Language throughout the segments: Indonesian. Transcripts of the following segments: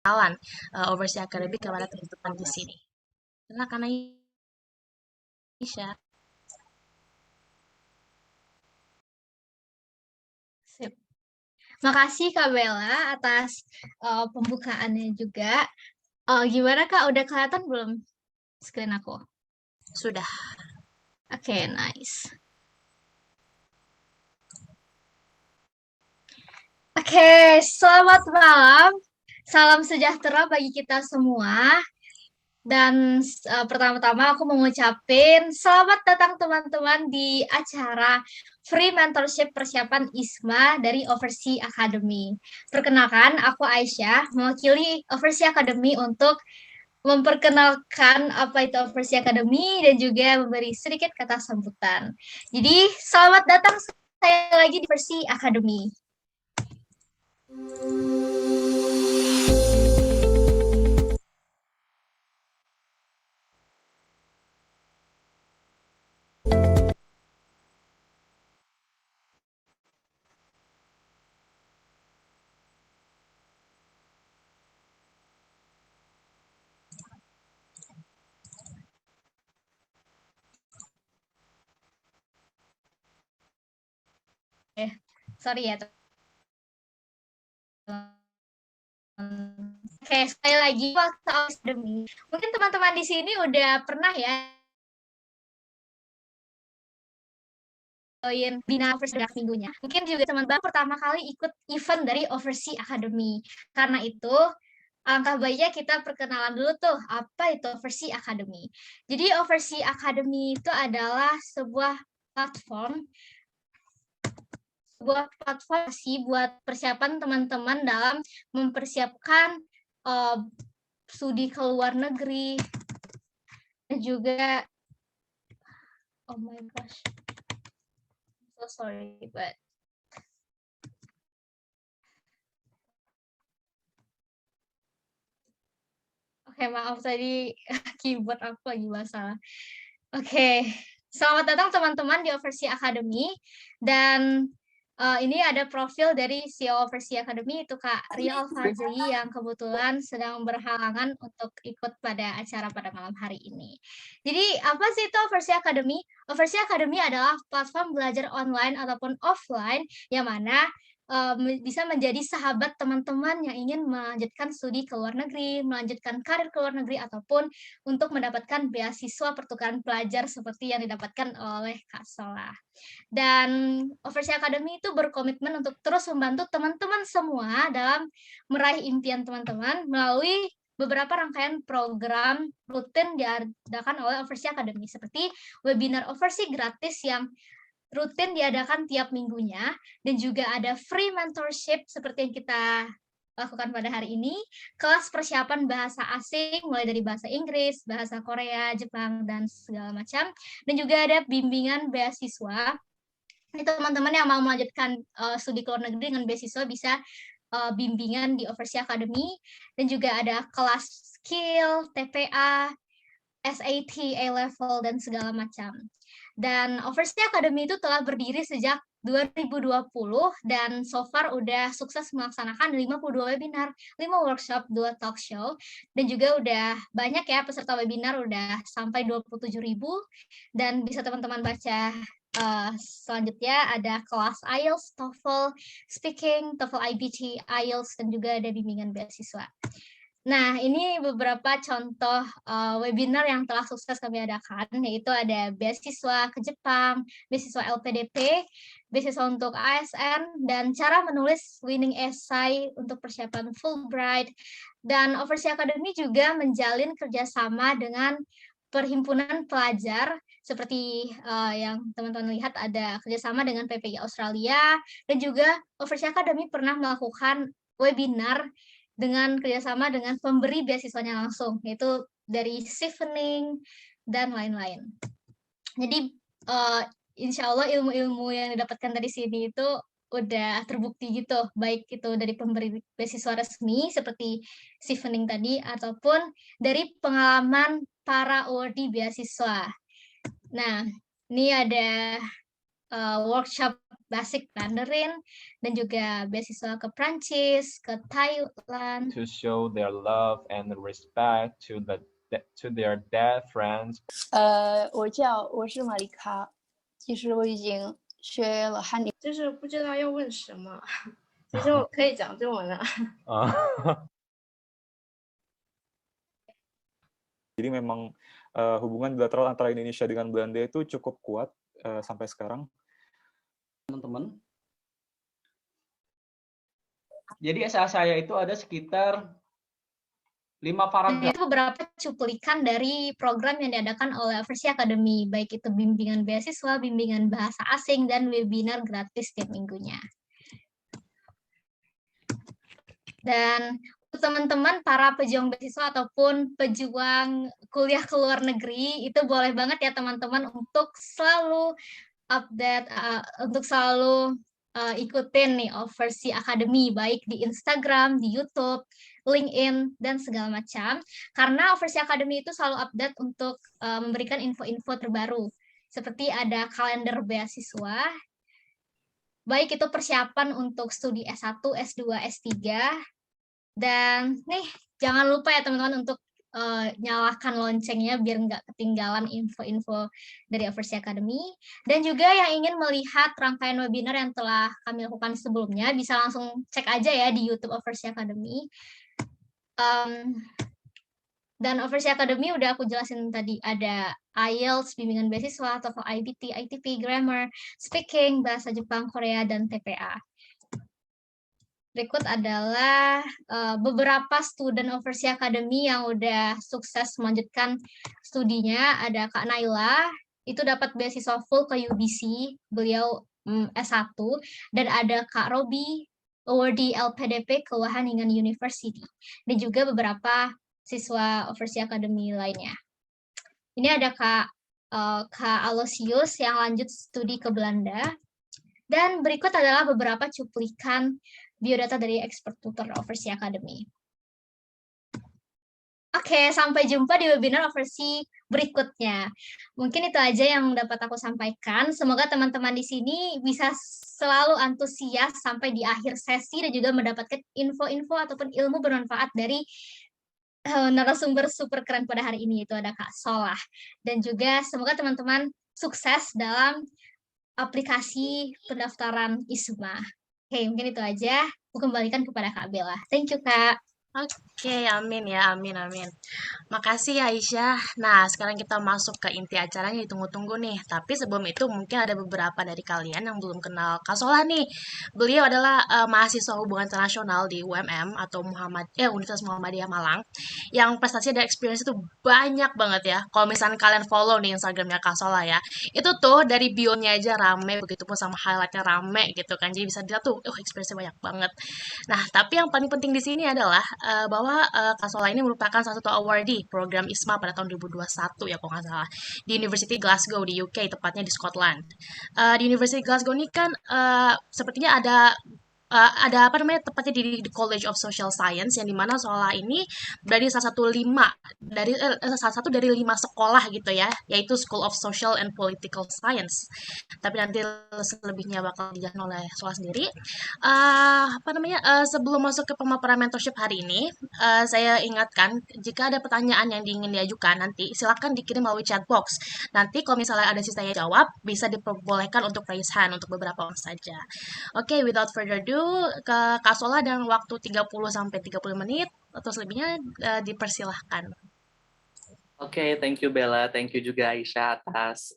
kenalan Overseas Academy kepada teman-teman di sini. Silakan Aisyah. Sip. Makasih Kak Bella atas pembukaannya juga. Gimana Kak? Udah kelihatan belum screen aku? Sudah. Oke, nice. Oke, selamat malam. Salam sejahtera bagi kita semua. Dan pertama-tama aku mau ngucapin selamat datang teman-teman di acara Free Mentorship Persiapan ISMA dari Overseas Academy. Perkenalkan, aku Aisyah, mewakili Overseas Academy untuk memperkenalkan apa itu Overseas Academy dan juga memberi sedikit kata sambutan. Jadi, selamat datang saya lagi di Overseas Academy. Sorry ya, Oke, sekali lagi waktu Academy. Mungkin teman-teman di sini udah pernah ya join Bina Overseas minggunya. Mungkin juga teman-teman pertama kali ikut event dari Overseas Academy. Karena itu, alangkah baiknya kita perkenalan dulu tuh, apa itu Overseas Academy. Jadi Overseas Academy itu adalah sebuah platform sih buat persiapan teman-teman dalam mempersiapkan studi ke luar negeri dan juga oh my gosh, so sorry but oke, maaf tadi keyboard aku lagi masalah. Oke, selamat datang teman-teman di Overseas Academy dan ini ada profil dari CEO Overseas Academy itu Kak Ria Alfazli yang kebetulan sedang berhalangan untuk ikut pada acara pada malam hari ini. Jadi apa sih itu Overseas Academy? Overseas Academy adalah platform belajar online ataupun offline yang mana bisa menjadi sahabat teman-teman yang ingin melanjutkan studi ke luar negeri, melanjutkan karir ke luar negeri, ataupun untuk mendapatkan beasiswa pertukaran pelajar seperti yang didapatkan oleh Kak Solah. Dan Overseas Academy itu berkomitmen untuk terus membantu teman-teman semua dalam meraih impian teman-teman melalui beberapa rangkaian program rutin diadakan oleh Overseas Academy seperti webinar Overseas gratis yang rutin diadakan tiap minggunya dan juga ada free mentorship seperti yang kita lakukan pada hari ini, kelas persiapan bahasa asing mulai dari bahasa Inggris, bahasa Korea, Jepang, dan segala macam, dan juga ada bimbingan beasiswa. Ini teman-teman yang mau melanjutkan studi ke luar negeri dengan beasiswa bisa bimbingan di Overseas Academy, dan juga ada kelas skill, TPA, SAT, A-level, dan segala macam. Dan Overseas Academy itu telah berdiri sejak 2020 dan so far udah sukses melaksanakan 52 webinar, 5 workshop, 2 talk show, dan juga udah banyak ya peserta webinar udah sampai 27.000 dan bisa teman-teman baca selanjutnya ada kelas IELTS, TOEFL, Speaking, TOEFL IBT, IELTS, dan juga ada bimbingan beasiswa. Nah, ini beberapa contoh webinar yang telah sukses kami adakan, yaitu ada beasiswa ke Jepang, beasiswa LPDP, beasiswa untuk ASN, dan cara menulis winning essay untuk persiapan Fulbright. Dan Overseas Academy juga menjalin kerjasama dengan perhimpunan pelajar, seperti yang teman-teman lihat ada kerjasama dengan PPI Australia, dan juga Overseas Academy pernah melakukan webinar dengan kerjasama dengan pemberi beasiswanya langsung, yaitu dari Chevening dan lain-lain. Jadi insya Allah ilmu-ilmu yang didapatkan dari sini itu udah terbukti gitu, baik itu dari pemberi beasiswa resmi seperti Chevening tadi, ataupun dari pengalaman para awardee beasiswa. Nah, ini ada workshop basic Mandarin, dan juga beasiswa ke Prancis, ke Thailand. To show their love and respect to their dead friends. 我是玛丽卡，其实我已经学了汉语，就是不知道要问什么，其实我可以讲中文了。Jadi memang hubungan bilateral antara Indonesia dengan Belanda itu cukup kuat sampai sekarang. Teman-teman. Jadi essay saya itu ada sekitar 5 paragraf. Itu beberapa cuplikan dari program yang diadakan oleh Overseas Academy, baik itu bimbingan beasiswa, bimbingan bahasa asing, dan webinar gratis tiap minggunya. Dan untuk teman-teman para pejuang beasiswa ataupun pejuang kuliah ke luar negeri, itu boleh banget ya teman-teman untuk selalu update, untuk selalu ikutin nih Overseas Academy, baik di Instagram, di YouTube, LinkedIn, dan segala macam. Karena Overseas Academy itu selalu update untuk memberikan info-info terbaru. Seperti ada kalender beasiswa, baik itu persiapan untuk studi S1, S2, S3. Dan nih, jangan lupa ya teman-teman untuk nyalakan loncengnya biar nggak ketinggalan info-info dari Overseas Academy. Dan juga yang ingin melihat rangkaian webinar yang telah kami lakukan sebelumnya, bisa langsung cek aja ya di YouTube Overseas Academy. Dan Overseas Academy udah aku jelasin tadi, ada IELTS, bimbingan beasiswa, TOEFL IBT, ITP, grammar, speaking, bahasa Jepang, Korea, dan TPA. Berikut adalah beberapa student Overseas Academy yang udah sukses melanjutkan studinya. Ada Kak Naila, itu dapat beasiswa full ke UBC, beliau S1. Dan ada Kak Robi, awardee LPDP ke Wageningen University. Dan juga beberapa siswa Overseas Academy lainnya. Ini ada Kak Alosius yang lanjut studi ke Belanda. Dan berikut adalah beberapa cuplikan biodata dari expert tutor Overseas Academy. Oke, sampai jumpa di webinar Overseas berikutnya. Mungkin itu aja yang dapat aku sampaikan. Semoga teman-teman di sini bisa selalu antusias sampai di akhir sesi dan juga mendapatkan info-info ataupun ilmu bermanfaat dari narasumber super keren pada hari ini, itu ada Kak Solah. Dan juga semoga teman-teman sukses dalam aplikasi pendaftaran ISMA. Oke, mungkin itu aja. Aku kembalikan kepada Kak Bella. Thank you, Kak. Oke, amin ya, amin, amin. Makasih ya Aisyah. Nah, sekarang kita masuk ke inti acara yang ditunggu-tunggu nih. Tapi sebelum itu mungkin ada beberapa dari kalian yang belum kenal Kak Solah nih. Beliau adalah mahasiswa hubungan internasional di UMM atau Universitas Muhammadiyah Malang, yang prestasi dan experience itu banyak banget ya. Kalau misalnya kalian follow nih Instagramnya Kak Solah ya, itu tuh dari bio-nya aja rame, begitupun sama highlight-nya rame gitu kan. Jadi bisa dilihat tuh, experience-nya banyak banget. Nah, tapi yang paling penting di sini adalah bahwa Kak Solah ini merupakan salah satu awardee program ISMA pada tahun 2021 ya kalau nggak salah, di University Glasgow di UK, tepatnya di Scotland. Di University Glasgow ini kan sepertinya ada apa namanya, tepatnya di College of Social Science, yang dimana Solah ini dari salah satu dari 5 sekolah gitu ya, yaitu School of Social and Political Science. Tapi nanti selebihnya bakal dijelaskan oleh Solah sendiri. Sebelum masuk ke pemaparan mentorship hari ini, saya ingatkan jika ada pertanyaan yang ingin diajukan nanti silakan dikirim melalui chat box. Nanti kalau misalnya ada sisanya jawab, bisa diperbolehkan untuk raise hand untuk beberapa orang saja. Oke, without further ado, ke Kak Solah dan waktu 30-30 menit atau selebihnya dipersilahkan. Oke, thank you Bella, thank you juga Aisyah atas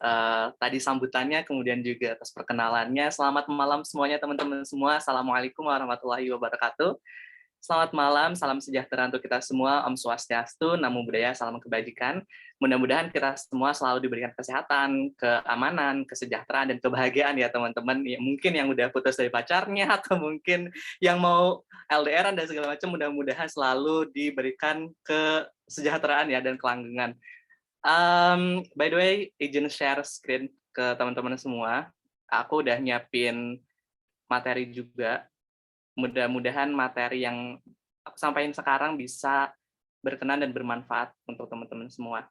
tadi sambutannya, kemudian juga atas perkenalannya. Selamat malam semuanya teman-teman semua. Assalamualaikum warahmatullahi wabarakatuh. Selamat malam, salam sejahtera untuk kita semua. Om Swastiastu, Namo Buddhaya, salam kebajikan. Mudah-mudahan kita semua selalu diberikan kesehatan, keamanan, kesejahteraan, dan kebahagiaan ya teman-teman. Ya, mungkin yang udah putus dari pacarnya, atau mungkin yang mau LDR dan segala macam, mudah-mudahan selalu diberikan kesejahteraan ya dan kelanggengan. By the way, izin share screen ke teman-teman semua. Aku udah nyiapin materi juga. Mudah-mudahan materi yang aku sampaikan sekarang bisa berkenan dan bermanfaat untuk teman-teman semua.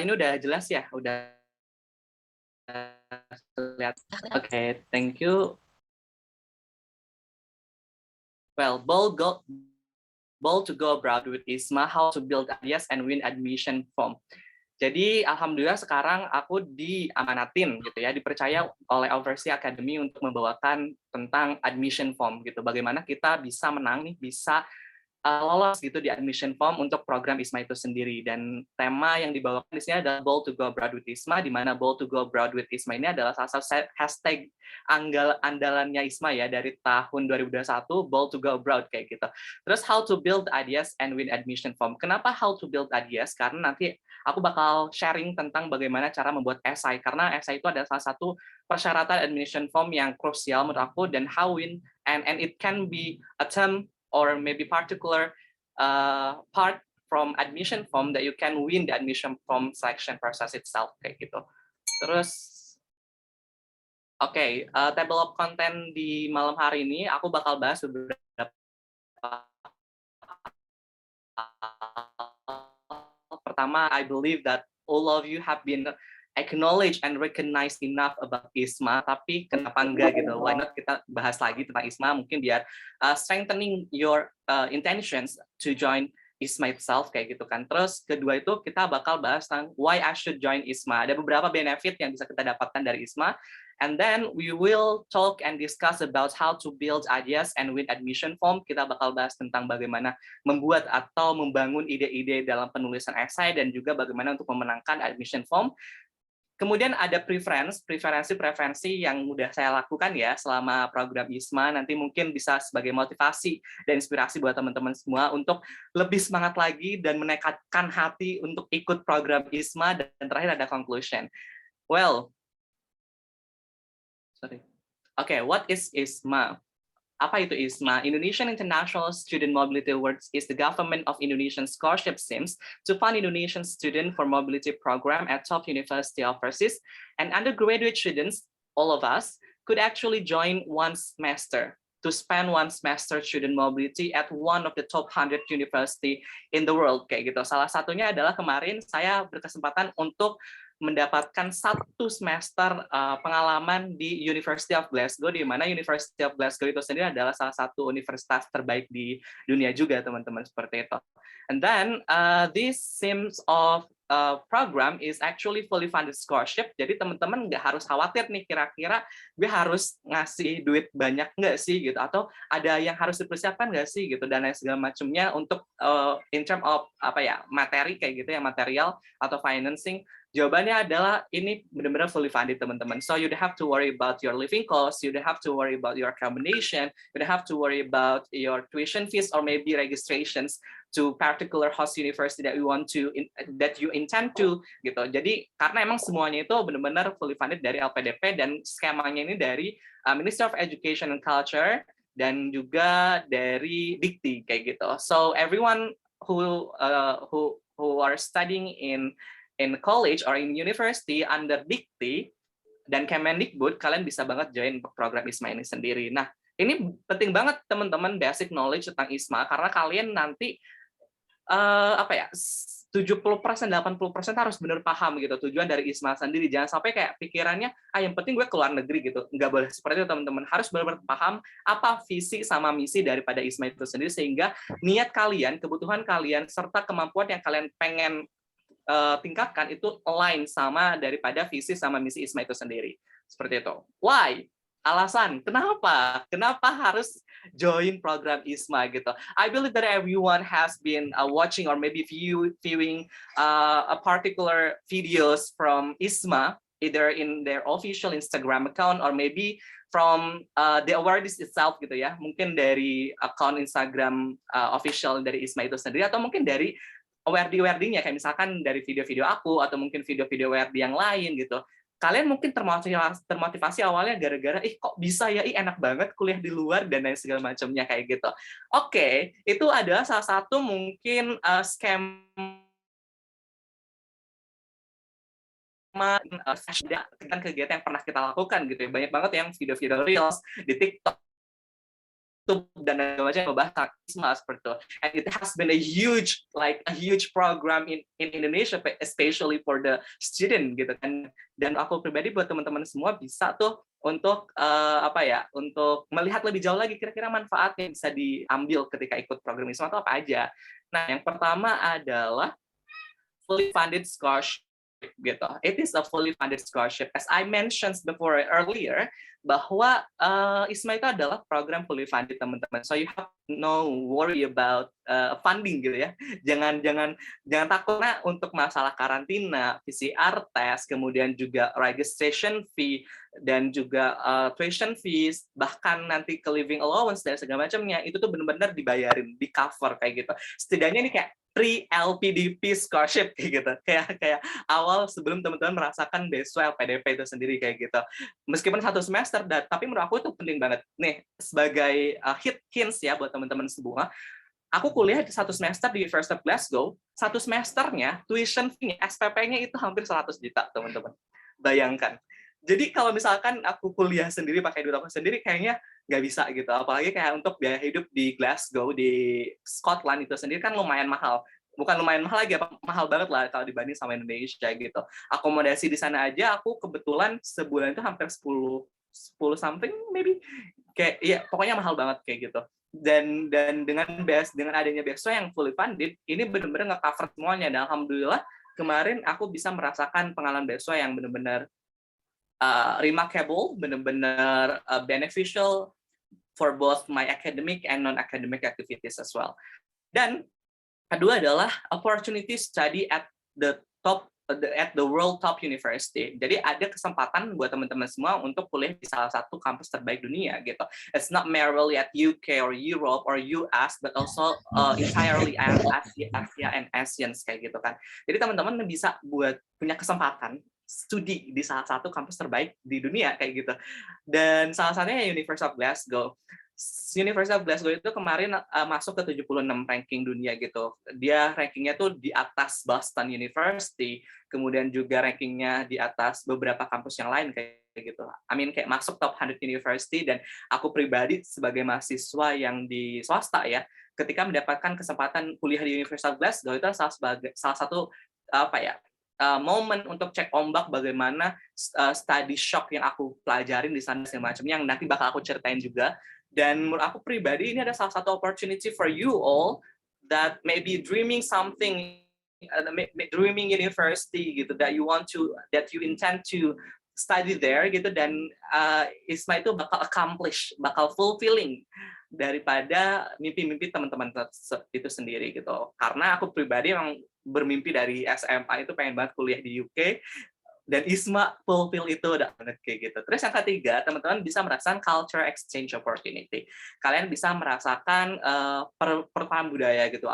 Ini udah jelas ya, udah lihat. Oke, thank you. Well, bold to go abroad with ISMA, how to build ideas and win admission form. Jadi alhamdulillah sekarang aku diamanatin gitu ya, dipercaya oleh Overseas Academy untuk membawakan tentang admission form gitu. Bagaimana kita bisa menang nih, bisa lolos gitu di admission form untuk program ISMA itu sendiri. Dan tema yang dibawakan di sini adalah Bold to Go Abroad with ISMA, di mana Bold to Go Abroad with ISMA ini adalah salah satu hashtag andalannya ISMA ya, dari tahun 2021, Bold to Go Abroad kayak gitu. Terus how to build ideas and win admission form. Kenapa how to build ideas? Karena nanti aku bakal sharing tentang bagaimana cara membuat esai, karena esai itu adalah salah satu persyaratan admission form yang krusial menurut aku, dan how win, and it can be a term or maybe particular part from admission form that you can win the admission form selection process itself kayak gitu. Terus, oke, table of content di malam hari ini aku bakal bahas beberapa. Pertama, I believe that all of you have been acknowledge and recognize enough about ISMA, tapi kenapa enggak gitu? Why not kita bahas lagi tentang ISMA, mungkin biar strengthening your intentions to join ISMA itself kayak gitu kan. Terus kedua itu kita bakal bahas tentang why I should join ISMA. Ada beberapa benefit yang bisa kita dapatkan dari ISMA. And then we will talk and discuss about how to build ideas and win admission form. Kita bakal bahas tentang bagaimana membuat atau membangun ide-ide dalam penulisan esai, dan juga bagaimana untuk memenangkan admission form. Kemudian ada preferensi yang udah saya lakukan ya selama program ISMA, nanti mungkin bisa sebagai motivasi dan inspirasi buat teman-teman semua untuk lebih semangat lagi dan menekatkan hati untuk ikut program ISMA. Dan terakhir ada conclusion. Well, what is ISMA? Apa itu ISMA? Indonesian International Student Mobility Awards is the government of Indonesian scholarship schemes to fund Indonesian student for mobility program at top university overseas, and undergraduate students, all of us, could actually join one semester to spend one semester student mobility at one of the top 100 university in the world kayak gitu. Salah satunya adalah kemarin saya berkesempatan untuk mendapatkan satu semester pengalaman di University of Glasgow, di mana University of Glasgow itu sendiri adalah salah satu universitas terbaik di dunia juga, teman-teman, seperti itu. And then this seems of program is actually fully funded scholarship. Jadi teman-teman nggak harus khawatir nih kira-kira gue harus ngasih duit banyak nggak sih gitu, atau ada yang harus dipersiapkan nggak sih gitu, dan lain segala macamnya untuk in term of materi kayak gitu ya, material atau financing. Jawabannya adalah ini benar-benar fully funded, teman-teman. So you don't have to worry about your living costs, you don't have to worry about your accommodation, you don't have to worry about your tuition fees or maybe registrations to particular host university that you intend to gitu. Jadi karena emang semuanya itu benar-benar fully funded dari LPDP, dan skemanya ini dari Ministry of Education and Culture dan juga dari Dikti kayak gitu. So everyone who are studying in college or in university under Dikti dan Kemendikbud, kalian bisa banget join program ISMA ini sendiri. Nah, ini penting banget teman-teman basic knowledge tentang ISMA, karena kalian nanti 70%, 80% harus benar paham gitu tujuan dari ISMA sendiri. Jangan sampai kayak pikirannya, yang penting gue keluar negeri gitu. Nggak boleh seperti itu, teman-teman. Harus benar-benar paham apa visi sama misi daripada ISMA itu sendiri, sehingga niat kalian, kebutuhan kalian, serta kemampuan yang kalian pengen tingkatkan itu align sama daripada visi sama misi ISMA itu sendiri. Seperti itu. Why? Alasan, kenapa harus join program ISMA gitu. I believe that everyone has been watching or maybe viewing a particular videos from ISMA, either in their official Instagram account or maybe from the awareness itself gitu ya. Mungkin dari account Instagram official dari ISMA itu sendiri, atau mungkin dari awarding-nya, kayak misalkan dari video-video aku atau mungkin video-video awarding yang lain gitu. Kalian mungkin termotivasi awalnya gara-gara kok bisa ya, enak banget kuliah di luar dan lain segala macamnya kayak gitu. Oke, itu adalah salah satu mungkin kegiatan yang pernah kita lakukan gitu ya. Banyak banget yang video-video reels di TikTok YouTube dan macam membahas ISMA seperti itu. And it has been a huge program in Indonesia, especially for the student gitu kan. Dan aku pribadi buat teman-teman semua bisa tuh untuk untuk melihat lebih jauh lagi kira-kira manfaat yang bisa diambil ketika ikut program ISMA itu apa aja. Nah, yang pertama adalah fully funded scholarship gitu. It is a fully funded scholarship. As I mentioned before earlier, bahwa ISMA itu adalah program fully funded, teman-teman. So you have no worry about funding gitu ya. Jangan takut untuk masalah karantina, PCR test, kemudian juga registration fee dan juga tuition fees, bahkan nanti ke living allowance dan segala macamnya itu tuh benar-benar dibayarin, di cover kayak gitu. Setidaknya ini kayak pre-LPDP scholarship kayak gitu, kayak awal sebelum teman-teman merasakan beasiswa LPDP itu sendiri kayak gitu. Meskipun 1 semester, tapi menurut aku itu penting banget. Nih, sebagai hints ya buat teman-teman semua, aku kuliah di 1 semester di University of Glasgow, 1 semesternya tuition fee-nya, SPP-nya itu hampir 100 juta, teman-teman. Bayangkan. Jadi kalau misalkan aku kuliah sendiri pakai duit aku sendiri, kayaknya nggak bisa gitu. Apalagi kayak untuk biaya hidup di Glasgow, di Scotland itu sendiri kan lumayan mahal. Bukan lumayan mahal lagi, mahal banget lah kalau dibanding sama Indonesia gitu. Akomodasi di sana aja aku kebetulan sebulan itu hampir 10 something maybe. Kayak ya pokoknya mahal banget kayak gitu. Dan dengan adanya beasiswa yang fully funded, ini benar-benar nge-cover semuanya. Dan alhamdulillah kemarin aku bisa merasakan pengalaman beasiswa yang benar-benar remarkable, benar-benar beneficial for both my academic and non-academic activities as well. Dan kedua adalah opportunity study at the world top university. Jadi ada kesempatan buat teman-teman semua untuk kuliah di salah satu kampus terbaik dunia gitu. It's not merely at UK or Europe or US, but also entirely at Asia and ASEAN kayak gitu kan. Jadi teman-teman bisa buat punya kesempatan studi di salah satu kampus terbaik di dunia kayak gitu. Dan salah satunya University of Glasgow. University of Glasgow itu kemarin masuk ke 76 ranking dunia gitu. Dia rankingnya tuh di atas Boston University, kemudian juga rankingnya di atas beberapa kampus yang lain kayak gitu. Kayak masuk top 100 university. Dan aku pribadi sebagai mahasiswa yang di swasta ya, ketika mendapatkan kesempatan kuliah di University of Glasgow itu salah satu momen untuk cek ombak bagaimana study shock yang aku pelajarin di sana segala macamnya, yang nanti bakal aku ceritain juga. Dan menurut aku pribadi ini ada salah satu opportunity for you all that maybe dreaming something, dreaming university gitu, that you intend to study there gitu, dan ISMA itu bakal accomplish, bakal fulfilling daripada mimpi-mimpi teman-teman itu sendiri gitu. Karena aku pribadi memang bermimpi dari SMA itu pengen banget kuliah di UK, dan ISMA fulfill itu udah banget kayak gitu. Terus yang ketiga, teman-teman bisa merasakan culture exchange opportunity. Kalian bisa merasakan pertukaran budaya gitu.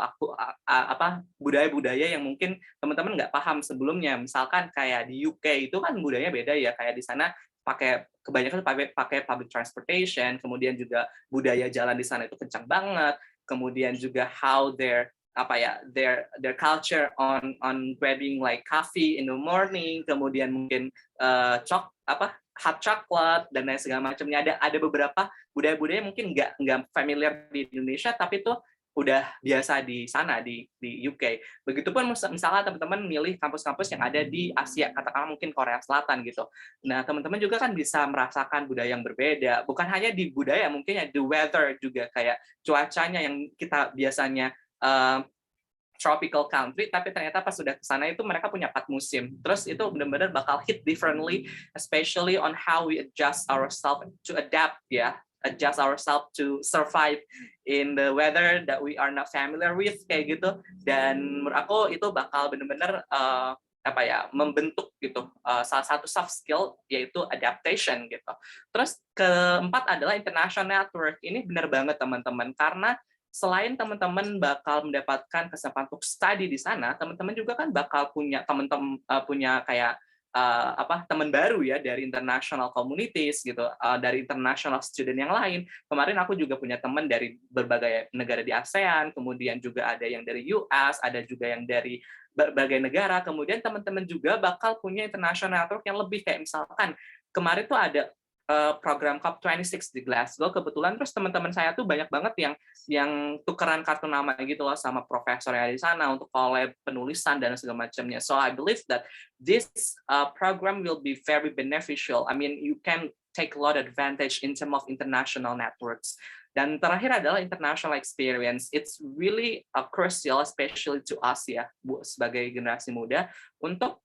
Budaya-budaya yang mungkin teman-teman nggak paham sebelumnya. Misalkan kayak di UK itu kan budayanya beda ya, kayak di sana kebanyakan pakai public transportation, kemudian juga budaya jalan di sana itu kencang banget, kemudian juga how their culture on grabbing like coffee in the morning, kemudian mungkin hot chocolate dan lain segala macamnya. Ada beberapa budaya-budaya mungkin nggak familiar di Indonesia, tapi itu udah biasa di sana di UK. Begitupun misalnya teman-teman milih kampus-kampus yang ada di Asia, katakanlah mungkin Korea Selatan gitu. Nah, teman-teman juga kan bisa merasakan budaya yang berbeda. Bukan hanya di budaya, mungkin ya the weather juga, kayak cuacanya yang kita biasanya tropical country, tapi ternyata pas sudah ke sana itu mereka punya 4 musim. Terus itu benar-benar bakal hit differently, especially on how we adjust ourselves to adapt ya, adjust ourselves to survive in the weather that we are not familiar with kayak gitu. Dan menurut aku itu bakal benar-benar membentuk gitu salah satu soft skill, yaitu adaptation gitu. Terus keempat adalah international network. Ini benar banget teman-teman, karena selain teman-teman bakal mendapatkan kesempatan untuk study di sana, teman-teman juga kan bakal punya teman baru ya dari international communities gitu, dari international student yang lain. Kemarin aku juga punya teman dari berbagai negara di ASEAN, kemudian juga ada yang dari US, ada juga yang dari berbagai negara. Kemudian teman-teman juga bakal punya international network yang lebih, kayak misalkan kemarin tuh ada program COP26 di Glasgow kebetulan, terus teman-teman saya tuh banyak banget yang tukeran kartu nama gitu loh sama profesor yang ada di sana untuk collab penulisan dan segala macamnya. So I believe that this program will be very beneficial. I mean, you can take a lot of advantage in terms of international networks. Dan terakhir adalah international experience. It's really crucial, especially to us ya, Bu, sebagai generasi muda, untuk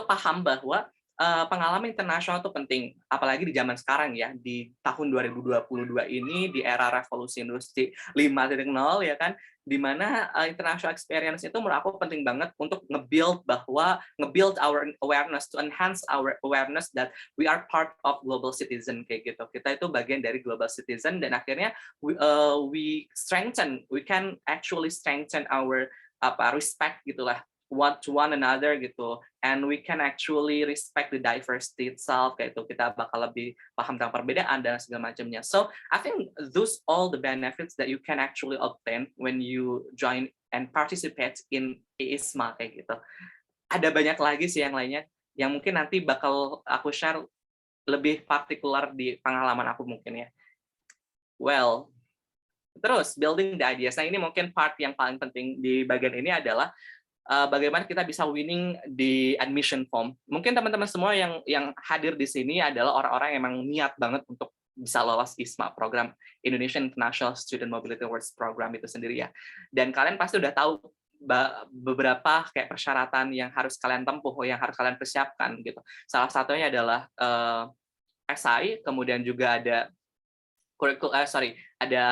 paham bahwa pengalaman internasional itu penting, apalagi di zaman sekarang ya, di tahun 2022 ini, di era revolusi industri 5.0 ya kan, di mana international experience itu menurut aku penting banget untuk nge-build our awareness, to enhance our awareness that we are part of global citizen kayak gitu. Kita itu bagian dari global citizen, dan akhirnya we can actually strengthen our respect gitulah to one another gitu, and we can actually respect the diversity itself kayak itu. Kita bakal lebih paham tentang perbedaan dan segala macamnya. So I think those all the benefits that you can actually obtain when you join and participate in IISMA kayak gitu. Ada banyak lagi sih yang lainnya yang mungkin nanti bakal aku share lebih partikular di pengalaman aku mungkin ya. Well, terus building the ideas. Nah, ini mungkin part yang paling penting di bagian ini adalah bagaimana kita bisa winning di admission form. Mungkin teman-teman semua yang hadir di sini adalah orang-orang yang emang niat banget untuk bisa lolos ISMA, program Indonesian International Student Mobility Awards Program itu sendiri ya. Dan kalian pasti udah tahu beberapa kayak persyaratan yang harus kalian tempuh, yang harus kalian persiapkan gitu. Salah satunya adalah SI, kemudian juga ada ada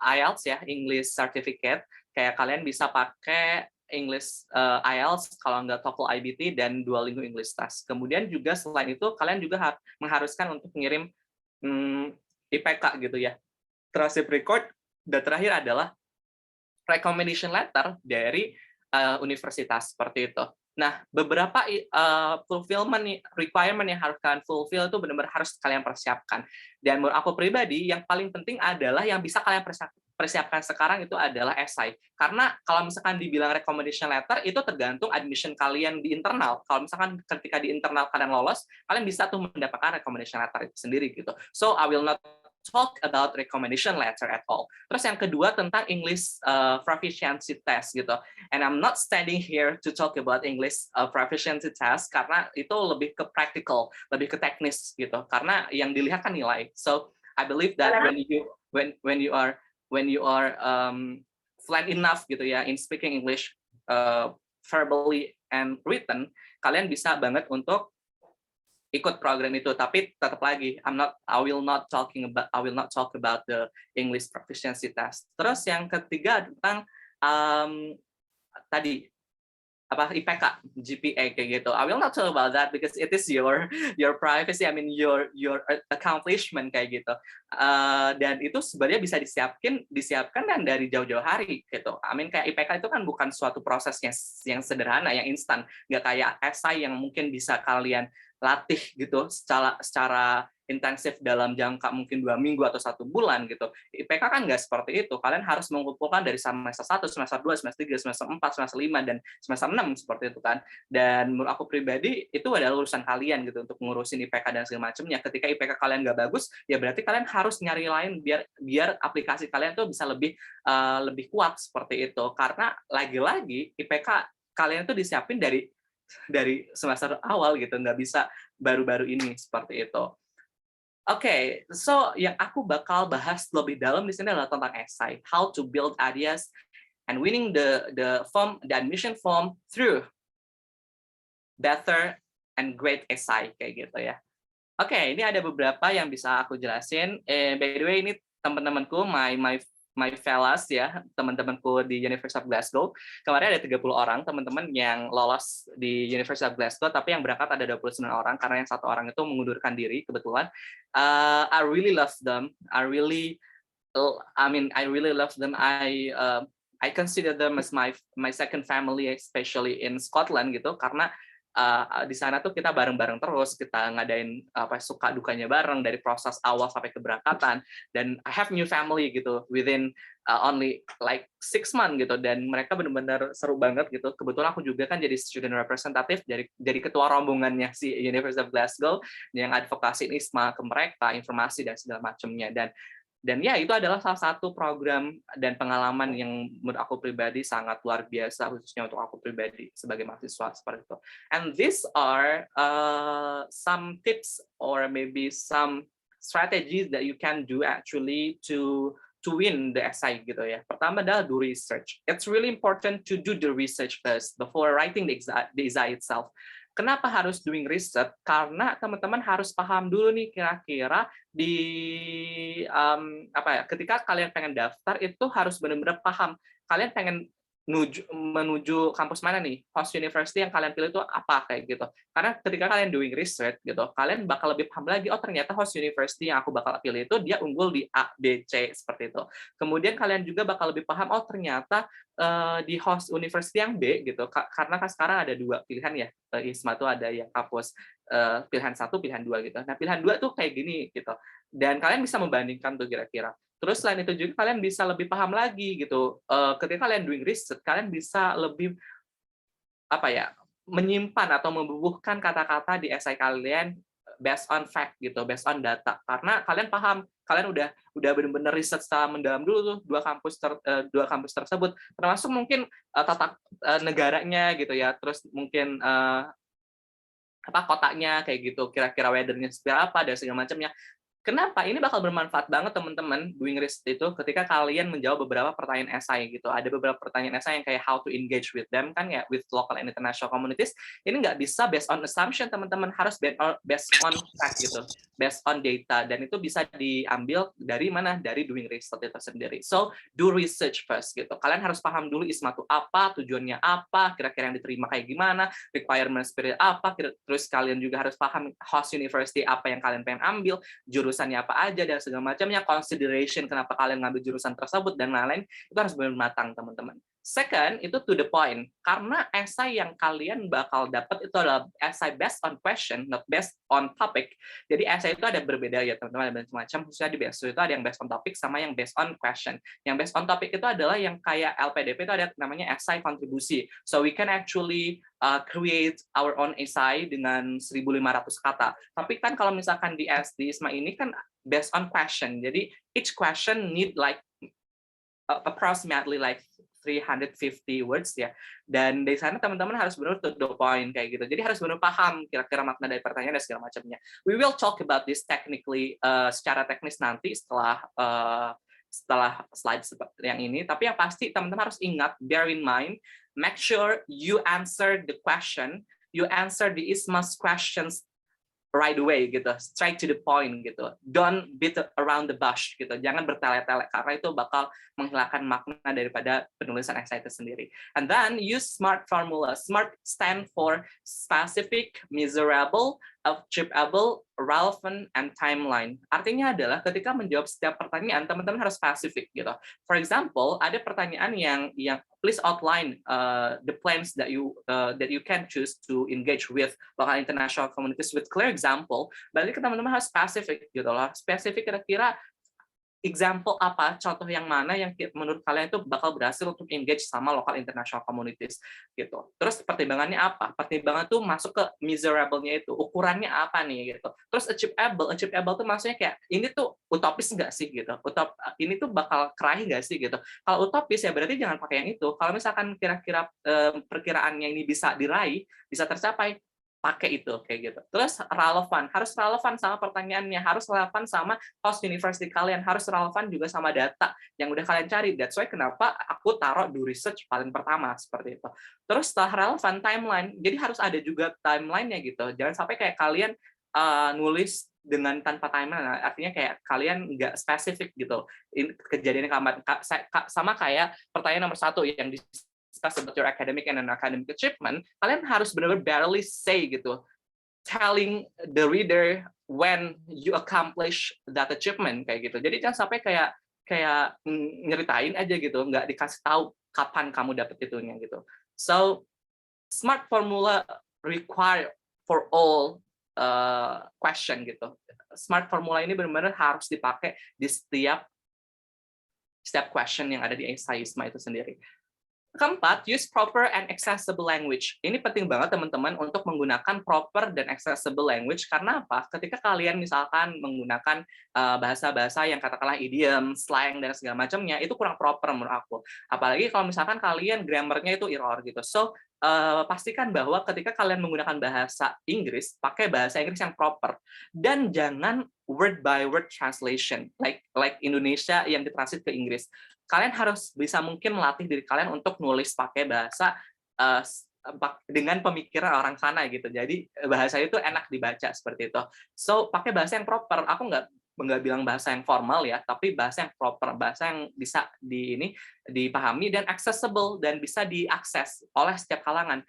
IELTS ya, English Certificate. Kayak kalian bisa pakai English IELTS, kalau nggak TOEFL IBT, dan Duolingo English Test. Kemudian juga selain itu kalian juga mengharuskan untuk mengirim IPK gitu ya, transcript record, dan terakhir adalah recommendation letter dari universitas seperti itu. Nah, beberapa fulfillment requirement yang harus kalian fulfill itu benar-benar harus kalian persiapkan. Dan menurut aku pribadi, yang paling penting adalah yang bisa kalian persiapkan sekarang itu adalah essay. Karena kalau misalkan dibilang recommendation letter, itu tergantung admission kalian di internal. Kalau misalkan ketika di internal kalian lolos, kalian bisa tuh mendapatkan recommendation letter itu sendiri gitu. So, I will not talk about recommendation letter at all. Terus yang kedua tentang English proficiency test gitu. And I'm not standing here to talk about English proficiency test karena itu lebih ke practical, lebih ke teknis gitu. Karena yang dilihat kan nilai. So I believe that when you are fluent enough gitu ya in speaking English verbally and written, kalian bisa banget untuk ikut program itu. Tapi tetap lagi I will not talk about the English proficiency test. Terus yang ketiga tentang tadi IPK, GPA kayak gitu. I will not talk about that because it is your privacy. I mean your accomplishment kayak gitu. Dan itu sebenarnya bisa disiapkan dan dari jauh-jauh hari gitu. I mean kayak IPK itu kan bukan suatu proses yang sederhana, yang instan. Nggak kayak esai yang mungkin bisa kalian latih gitu secara intensif dalam jangka mungkin 2 minggu atau 1 bulan gitu. IPK kan nggak seperti itu. Kalian harus mengumpulkan dari semester 1, semester 2, semester 3, semester 4, semester 5, dan semester 6 seperti itu kan. Dan menurut aku pribadi itu adalah urusan kalian gitu untuk ngurusin IPK dan segala macamnya. Ketika IPK kalian nggak bagus, ya berarti kalian harus nyari lain biar aplikasi kalian tuh bisa lebih kuat seperti itu. Karena lagi-lagi IPK kalian tuh disiapin dari semester awal gitu, nggak bisa baru-baru ini seperti itu. Oke, so yang aku bakal bahas lebih dalam di sini adalah tentang essay, how to build ideas and winning the admission form through better and great essay kayak gitu ya. Oke, ini ada beberapa yang bisa aku jelasin. By the way, ini teman-temanku, my fellows ya, teman-temanku di University of Glasgow. Kemarin ada 30 orang teman-teman yang lolos di University of Glasgow, tapi yang berangkat ada 29 orang karena yang 1 orang itu mengundurkan diri kebetulan. I really love them. I really love them. I consider them as my second family, especially in Scotland gitu, karena di sana tuh kita bareng-bareng terus, kita ngadain suka dukanya bareng dari proses awal sampai keberangkatan. Dan I have new family gitu within only like 6 months gitu, dan mereka benar-benar seru banget gitu. Kebetulan aku juga kan jadi student representative dari ketua rombongannya si University of Glasgow yang advokasi ISMA ke mereka, informasi dan segala macamnya. Dan ya itu adalah salah satu program dan pengalaman yang menurut aku pribadi sangat luar biasa, khususnya untuk aku pribadi sebagai mahasiswa seperti itu. And these are some tips or maybe some strategies that you can do actually to win the essay gitu ya. Pertama adalah do research. It's really important to do the research first before writing the essay itself. Kenapa harus doing research? Karena teman-teman harus paham dulu nih kira-kira di ketika kalian pengen daftar itu harus benar-benar paham kalian pengen menuju kampus mana nih, host university yang kalian pilih itu apa kayak gitu. Karena ketika kalian doing research gitu, kalian bakal lebih paham lagi, oh ternyata host university yang aku bakal pilih itu dia unggul di A, B, C seperti itu. Kemudian kalian juga bakal lebih paham, oh ternyata di host university yang B gitu, karena kan sekarang ada 2 pilihan ya, ISMA tuh ada yang kampus pilihan 1, pilihan 2 gitu. Nah pilihan 2 tuh kayak gini gitu, dan kalian bisa membandingkan tuh kira-kira. Terus selain itu juga kalian bisa lebih paham lagi gitu. Ketika kalian doing research, kalian bisa lebih menyimpan atau membubuhkan kata-kata di esai kalian based on fact gitu, based on data. Karena kalian paham, kalian udah benar-benar riset secara mendalam dulu tuh dua kampus tersebut, termasuk mungkin tata negaranya gitu ya, terus mungkin kotanya kayak gitu, kira-kira weather-nya seperti apa dan segala macamnya. Kenapa? Ini bakal bermanfaat banget teman-teman doing research itu ketika kalian menjawab beberapa pertanyaan esai gitu. Ada beberapa pertanyaan esai yang kayak how to engage with them kan ya, with local and international communities. Ini nggak bisa based on assumption teman-teman, harus based on fact gitu, based on data, dan itu bisa diambil dari mana? Dari doing research itu sendiri. So do research first gitu. Kalian harus paham dulu ISMA itu apa, tujuannya apa, kira-kira yang diterima kayak gimana, requirement spirit apa, terus kalian juga harus paham host university apa yang kalian pengen ambil, jurusannya apa aja dan segala macamnya, consideration kenapa kalian ngambil jurusan tersebut dan lain-lain, itu harus benar-benar matang teman-teman. Second, itu to the point. Karena esai yang kalian bakal dapat itu adalah esai based on question, not based on topic. Jadi esai itu ada berbeda ya teman-teman, ada macam-macam. Khususnya di BSU itu ada yang based on topic sama yang based on question. Yang based on topic itu adalah yang kayak LPDP itu ada namanya esai kontribusi. So we can actually create our own essay dengan 1.500 kata. Tapi kan kalau misalkan di ISMA ini kan based on question. Jadi each question need like approximately like 350 words ya. Dan dari sana teman-teman harus benar to the point kayak gitu. Jadi harus benar paham kira-kira makna dari pertanyaan dan segala macamnya. We will talk about this technically secara teknis nanti setelah slide seperti yang ini. Tapi yang pasti teman-teman harus ingat, bear in mind, make sure you answer the question, you answer the ISMA's questions right away gitu, straight to the point gitu. Don't beat around the bush gitu. Jangan bertele-tele karena itu bakal menghilangkan makna daripada penulisan esai itu sendiri. And then use SMART formula. SMART stand for specific, measurable, achievable, relevant, and timeline. Artinya adalah ketika menjawab setiap pertanyaan, teman-teman harus spesifik gitu. For example, ada pertanyaan yang please outline the plans that you can choose to engage with local international communities with clear example. Berarti teman-teman harus spesifik gitu loh. Spesifik kira-kira example apa, contoh yang mana yang menurut kalian itu bakal berhasil untuk engage sama local international communities gitu. Terus pertimbangannya apa? Pertimbangan tuh masuk ke measurable-nya itu, ukurannya apa nih gitu. Terus achievable tuh maksudnya kayak ini tuh utopis nggak sih gitu. Ini tuh bakal keraih nggak sih gitu. Kalau utopis ya berarti jangan pakai yang itu. Kalau misalkan kira-kira perkiraannya ini bisa diraih, bisa tercapai, pakai itu kayak gitu. Terus relevan, harus relevan sama pertanyaannya, harus relevan sama host university kalian, harus relevan juga sama data yang udah kalian cari. That's why kenapa aku taruh do research paling pertama seperti itu. Terus setelah relevan, timeline, jadi harus ada juga timeline-nya gitu. Jangan sampai kayak kalian nulis dengan tanpa timeline, artinya kayak kalian nggak spesifik gitu. Kejadiannya sama kayak pertanyaan nomor 1 yang discuss about your academic and non-academic achievement, kalian harus benar-benar barely say gitu, telling the reader when you accomplish that achievement kayak gitu. Jadi jangan sampai kayak nyeritain aja gitu, nggak dikasih tahu kapan kamu dapet itunya gitu. So SMART formula require for all question gitu. Smart formula ini benar-benar harus dipakai di setiap question yang ada di esai ISMA itu sendiri. Keempat, use proper and accessible language. Ini penting banget teman-teman untuk menggunakan proper dan accessible language. Karena apa? Ketika kalian misalkan menggunakan bahasa-bahasa yang katakanlah idiom, slang, dan segala macamnya, itu kurang proper menurut aku. Apalagi kalau misalkan kalian grammarnya itu error gitu. So, pastikan bahwa ketika kalian menggunakan bahasa Inggris, pakai bahasa Inggris yang proper. Dan jangan word by word translation, like Indonesia yang ditranslate ke Inggris. Kalian harus bisa mungkin melatih diri kalian untuk nulis pakai bahasa dengan pemikiran orang sana gitu. Jadi bahasa itu enak dibaca seperti itu. So pakai bahasa yang proper. Aku nggak bilang bahasa yang formal ya, tapi bahasa yang proper, bahasa yang bisa dipahami dan accessible dan bisa diakses oleh setiap kalangan.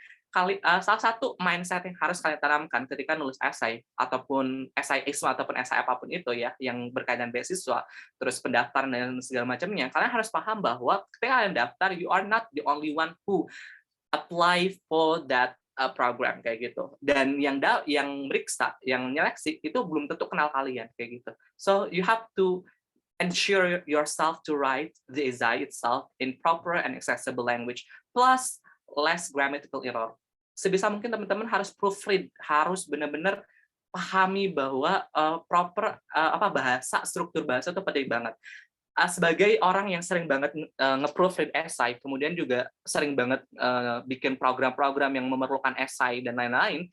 Salah satu mindset yang harus kalian tanamkan ketika nulis esai ataupun esai ISMA ataupun esai apapun itu ya yang berkaitan beasiswa, terus pendaftaran dan segala macamnya, kalian harus paham bahwa ketika kalian daftar, you are not the only one who apply for that program kayak gitu. Dan yang meriksa, yang nyeleksi itu belum tentu kenal kalian kayak gitu. So you have to ensure yourself to write the essay itself in proper and accessible language plus less grammatical error. Sebisa mungkin teman-teman harus proofread, harus benar-benar pahami bahwa proper bahasa, struktur bahasa itu penting banget. Sebagai orang yang sering banget nge-proofread esai, kemudian juga sering banget bikin program-program yang memerlukan esai dan lain-lain,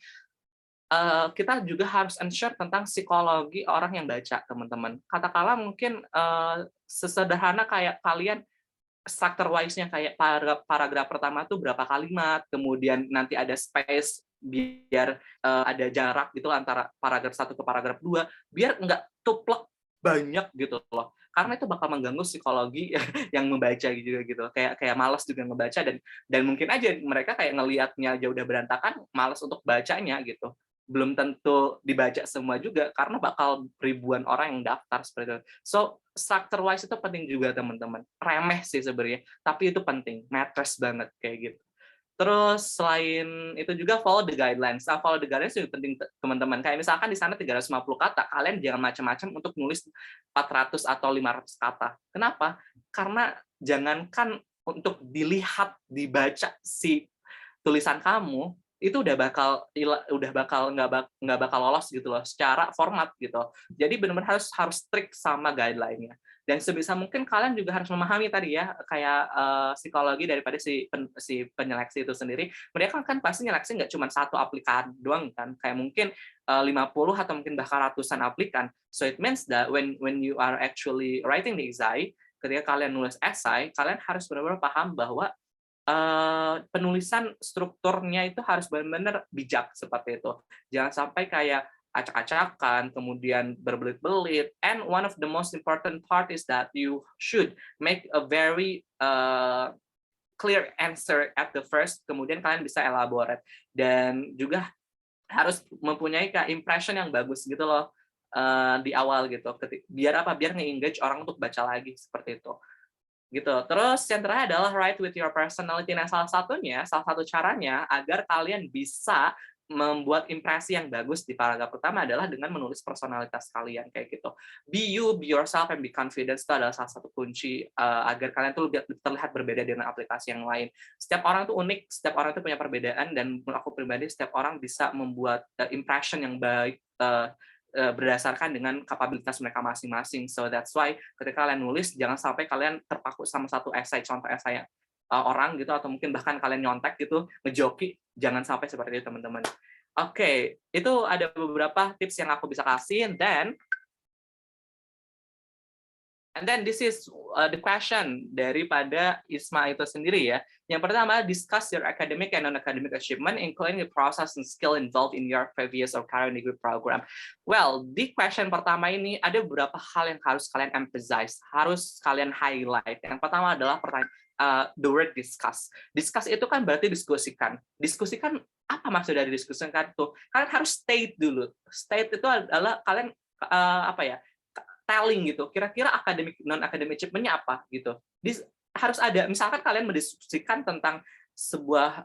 kita juga harus ensure tentang psikologi orang yang baca, teman-teman. Katakanlah mungkin sesederhana kayak kalian structure wise-nya kayak paragraf pertama tuh berapa kalimat, kemudian nanti ada space biar ada jarak gitu antara paragraf 1 ke paragraf 2, biar nggak tuplek banyak gitu loh. Karena itu bakal mengganggu psikologi yang membaca juga gitu. Kayak malas juga ngebaca dan mungkin aja mereka kayak ngelihatnya aja udah berantakan, malas untuk bacanya gitu. Belum tentu dibaca semua juga karena bakal ribuan orang yang daftar seperti itu. So, structure wise itu penting juga teman-teman. Remeh sih sebenarnya, tapi itu penting, matters banget kayak gitu. Terus selain itu juga follow the guidelines. Follow the guidelines juga penting teman-teman. Kayak misalkan di sana 350 kata, kalian jangan macam-macam untuk nulis 400 atau 500 kata. Kenapa? Karena jangankan untuk dilihat, dibaca si tulisan kamu, itu udah bakal nggak bakal lolos gitu loh secara format gitu. Jadi benar-benar harus strict sama guideline-nya. Dan sebisa mungkin kalian juga harus memahami tadi ya kayak psikologi daripada si penyeleksi itu sendiri. Mereka kan pasti nyeleksi nggak cuma satu aplikan doang kan, kayak mungkin 50 atau mungkin bahkan ratusan aplikan. So it means that when you are actually writing the essay, ketika kalian nulis esai, kalian harus benar-benar paham bahwa penulisan strukturnya itu harus benar-benar bijak seperti itu. Jangan sampai kayak acak-acakan, kemudian berbelit-belit. And one of the most important part is that you should make a very clear answer at the first, kemudian kalian bisa elaborate. Dan juga harus mempunyai impression yang bagus gitu loh di awal gitu. Biar nge-engage orang untuk baca lagi seperti itu. Gitu. Terus yang terakhir adalah write with your personality. Nah, salah satu caranya agar kalian bisa membuat impresi yang bagus di paragraf pertama adalah dengan menulis personalitas kalian kayak gitu. Be you, be yourself, and be confident itu adalah salah satu kunci agar kalian tuh terlihat berbeda dengan aplikasi yang lain. Setiap orang tuh unik, setiap orang tuh punya perbedaan, dan menurut aku pribadi setiap orang bisa membuat impression yang baik berdasarkan dengan kapabilitas mereka masing-masing. So that's why ketika kalian nulis, jangan sampai kalian terpaku sama satu esai, contoh esai orang gitu, atau mungkin bahkan kalian nyontek gitu, ngejoki, jangan sampai seperti itu teman-teman. Oke, itu ada beberapa tips yang aku bisa kasih, and then this is the question daripada ISMA itu sendiri ya. Yang pertama, discuss your academic and non-academic achievement, including the process and skill involved in your previous or current degree program. Well, di question pertama ini ada beberapa hal yang harus kalian emphasize, harus kalian highlight. Yang pertama adalah the word discuss. Discuss itu kan berarti diskusikan. Diskusikan, apa maksud dari diskusikan itu? Kalian harus state dulu. State itu adalah kalian telling gitu, kira-kira akademik non-akademik achievement-nya apa gitu. Harus ada, misalkan kalian mendiskusikan tentang sebuah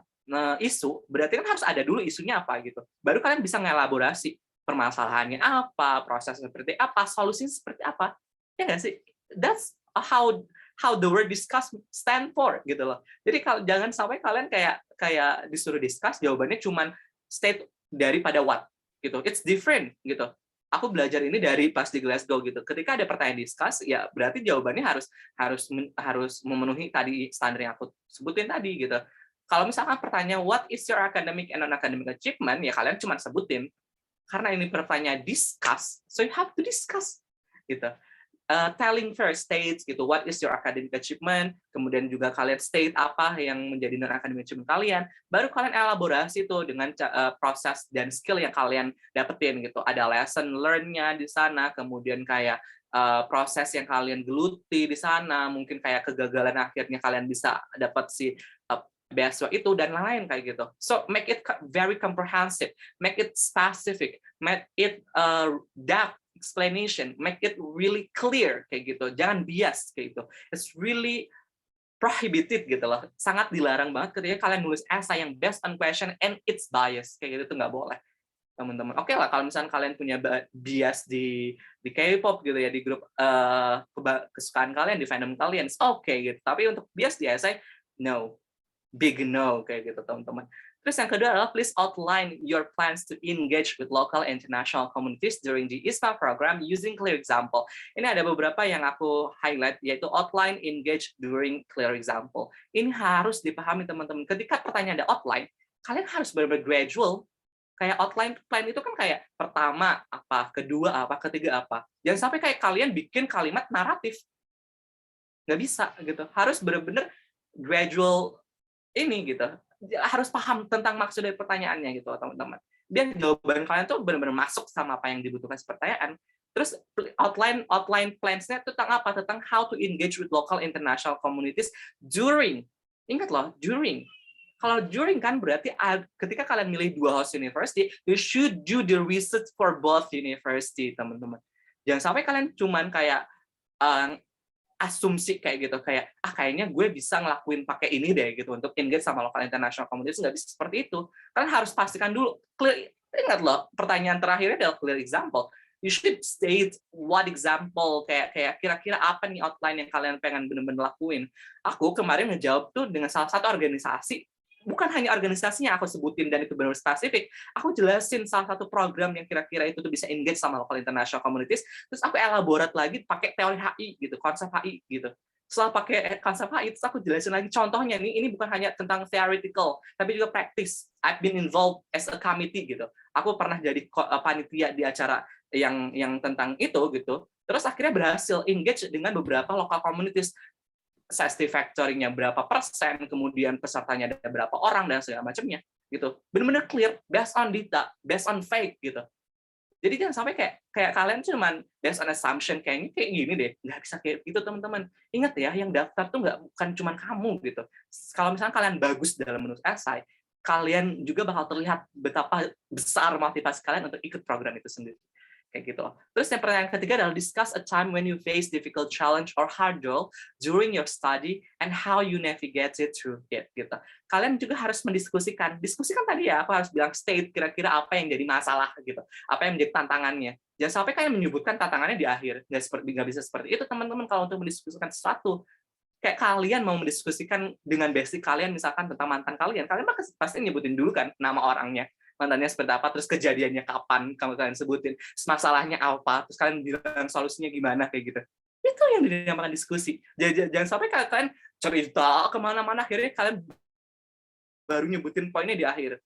isu, berarti kan harus ada dulu isunya apa gitu. Baru kalian bisa ngelaborasi permasalahannya apa, prosesnya seperti apa, solusinya seperti apa. Ya nggak sih? That's how the word discuss stand for gitu loh. Jadi kalau jangan sampai kalian kayak disuruh discuss jawabannya cuman state daripada what gitu. It's different gitu. Aku belajar ini dari pas di Glasgow gitu. Ketika ada pertanyaan discuss, ya berarti jawabannya harus memenuhi tadi standar yang aku sebutin tadi gitu. Kalau misalkan pertanyaan what is your academic and non-academic achievement, ya kalian cuma sebutin. Karena ini pertanyaan discuss, so you have to discuss gitu. Telling first states gitu, what is your academic achievement, kemudian juga kalian state apa yang menjadi non-academic achievement kalian, baru kalian elaborasi tuh dengan proses dan skill yang kalian dapetin gitu. Ada lesson learn-nya di sana, kemudian kayak proses yang kalian geluti di sana, mungkin kayak kegagalan akhirnya kalian bisa dapat si beasiswa itu dan lain-lain kayak gitu. So make it very comprehensive, make it specific, make it depth explanation, make it really clear kayak gitu. Jangan bias kayak gitu. It's really prohibited gitu loh. Sangat dilarang banget ketika kalian nulis essay yang based on question and it's bias kayak gitu, itu nggak boleh teman-teman. Oke lah kalau misalnya kalian punya bias di K-pop gitu ya, di grup kesukaan kalian, di fandom kalian, oke gitu. Tapi untuk bias di essay, no. Big no kayak gitu teman-teman. Terus yang kedua adalah please outline your plans to engage with local and international communities during the ISPA program using clear example. Ini ada beberapa yang aku highlight, yaitu outline, engage during clear example. Ini harus dipahami teman-teman. Ketika pertanyaan ada outline, kalian harus benar-benar gradual. Kayak outline plan itu kan kayak pertama apa, kedua apa, ketiga apa. Jangan sampai kayak kalian bikin kalimat naratif. Nggak bisa gitu. Harus benar-benar gradual ini gitu, harus paham tentang maksud dari pertanyaannya gitu teman-teman. Biar jawaban kalian tuh benar-benar masuk sama apa yang dibutuhkan pertanyaan. Terus outline plans-nya tentang apa? Tentang how to engage with local international communities during. Ingat loh, during. Kalau during kan berarti ketika kalian milih 2 host university, you should do the research for both university, teman-teman. Jangan sampai kalian cuman kayak asumsi kayak gitu, kayak kayaknya gue bisa ngelakuin pakai ini deh gitu untuk engage sama local international communities. Nggak bisa seperti itu. Kalian harus pastikan dulu clear. Ingat loh, pertanyaan terakhirnya adalah clear example. You should state what example, kayak kira-kira apa nih outline yang kalian pengen bener-bener lakuin. Aku kemarin ngejawab tuh dengan salah satu organisasi, bukan hanya organisasinya aku sebutin dan itu benar spesifik, aku jelasin salah satu program yang kira-kira itu tuh bisa engage sama local international communities, terus aku elaborate lagi pakai teori HI gitu, konsep HI gitu. Setelah pakai konsep HI, terus aku jelasin lagi contohnya nih, ini bukan hanya tentang theoretical, tapi juga practice. I've been involved as a committee gitu. Aku pernah jadi panitia di acara yang tentang itu gitu. Terus akhirnya berhasil engage dengan beberapa local communities. Safety factoring-nya berapa persen, kemudian pesertanya ada berapa orang dan segala macamnya gitu. Benar-benar clear, based on data, based on fact gitu. Jadi jangan sampai kayak kalian cuman based on assumption kayak gini deh, nggak bisa kayak gitu teman-teman. Ingat ya, yang daftar tuh bukan cuman kamu gitu. Kalau misalnya kalian bagus dalam menulis essay, kalian juga bakal terlihat betapa besar motivasi kalian untuk ikut program itu sendiri. Kayak gitu. Terus yang pertanyaan ketiga adalah discuss a time when you face difficult challenge or hurdle during your study and how you navigate it through it gitu. Kalian juga harus mendiskusikan. Diskusikan tadi ya, aku harus bilang state kira-kira apa yang jadi masalah gitu. Apa yang menjadi tantangannya. Jangan sampai kalian menyebutkan tantangannya di akhir. Nggak bisa seperti itu teman-teman kalau untuk mendiskusikan sesuatu. Kayak kalian mau mendiskusikan dengan basic kalian misalkan tentang mantan kalian pasti nyebutin dulu kan nama orangnya. Mantannya seperti apa, terus kejadiannya kapan, kalian sebutin, masalahnya apa, terus kalian bilang solusinya gimana, kayak gitu. Itu yang dinamakan diskusi. Jangan sampai kalian cerita kemana-mana, akhirnya kalian baru nyebutin poinnya di akhir.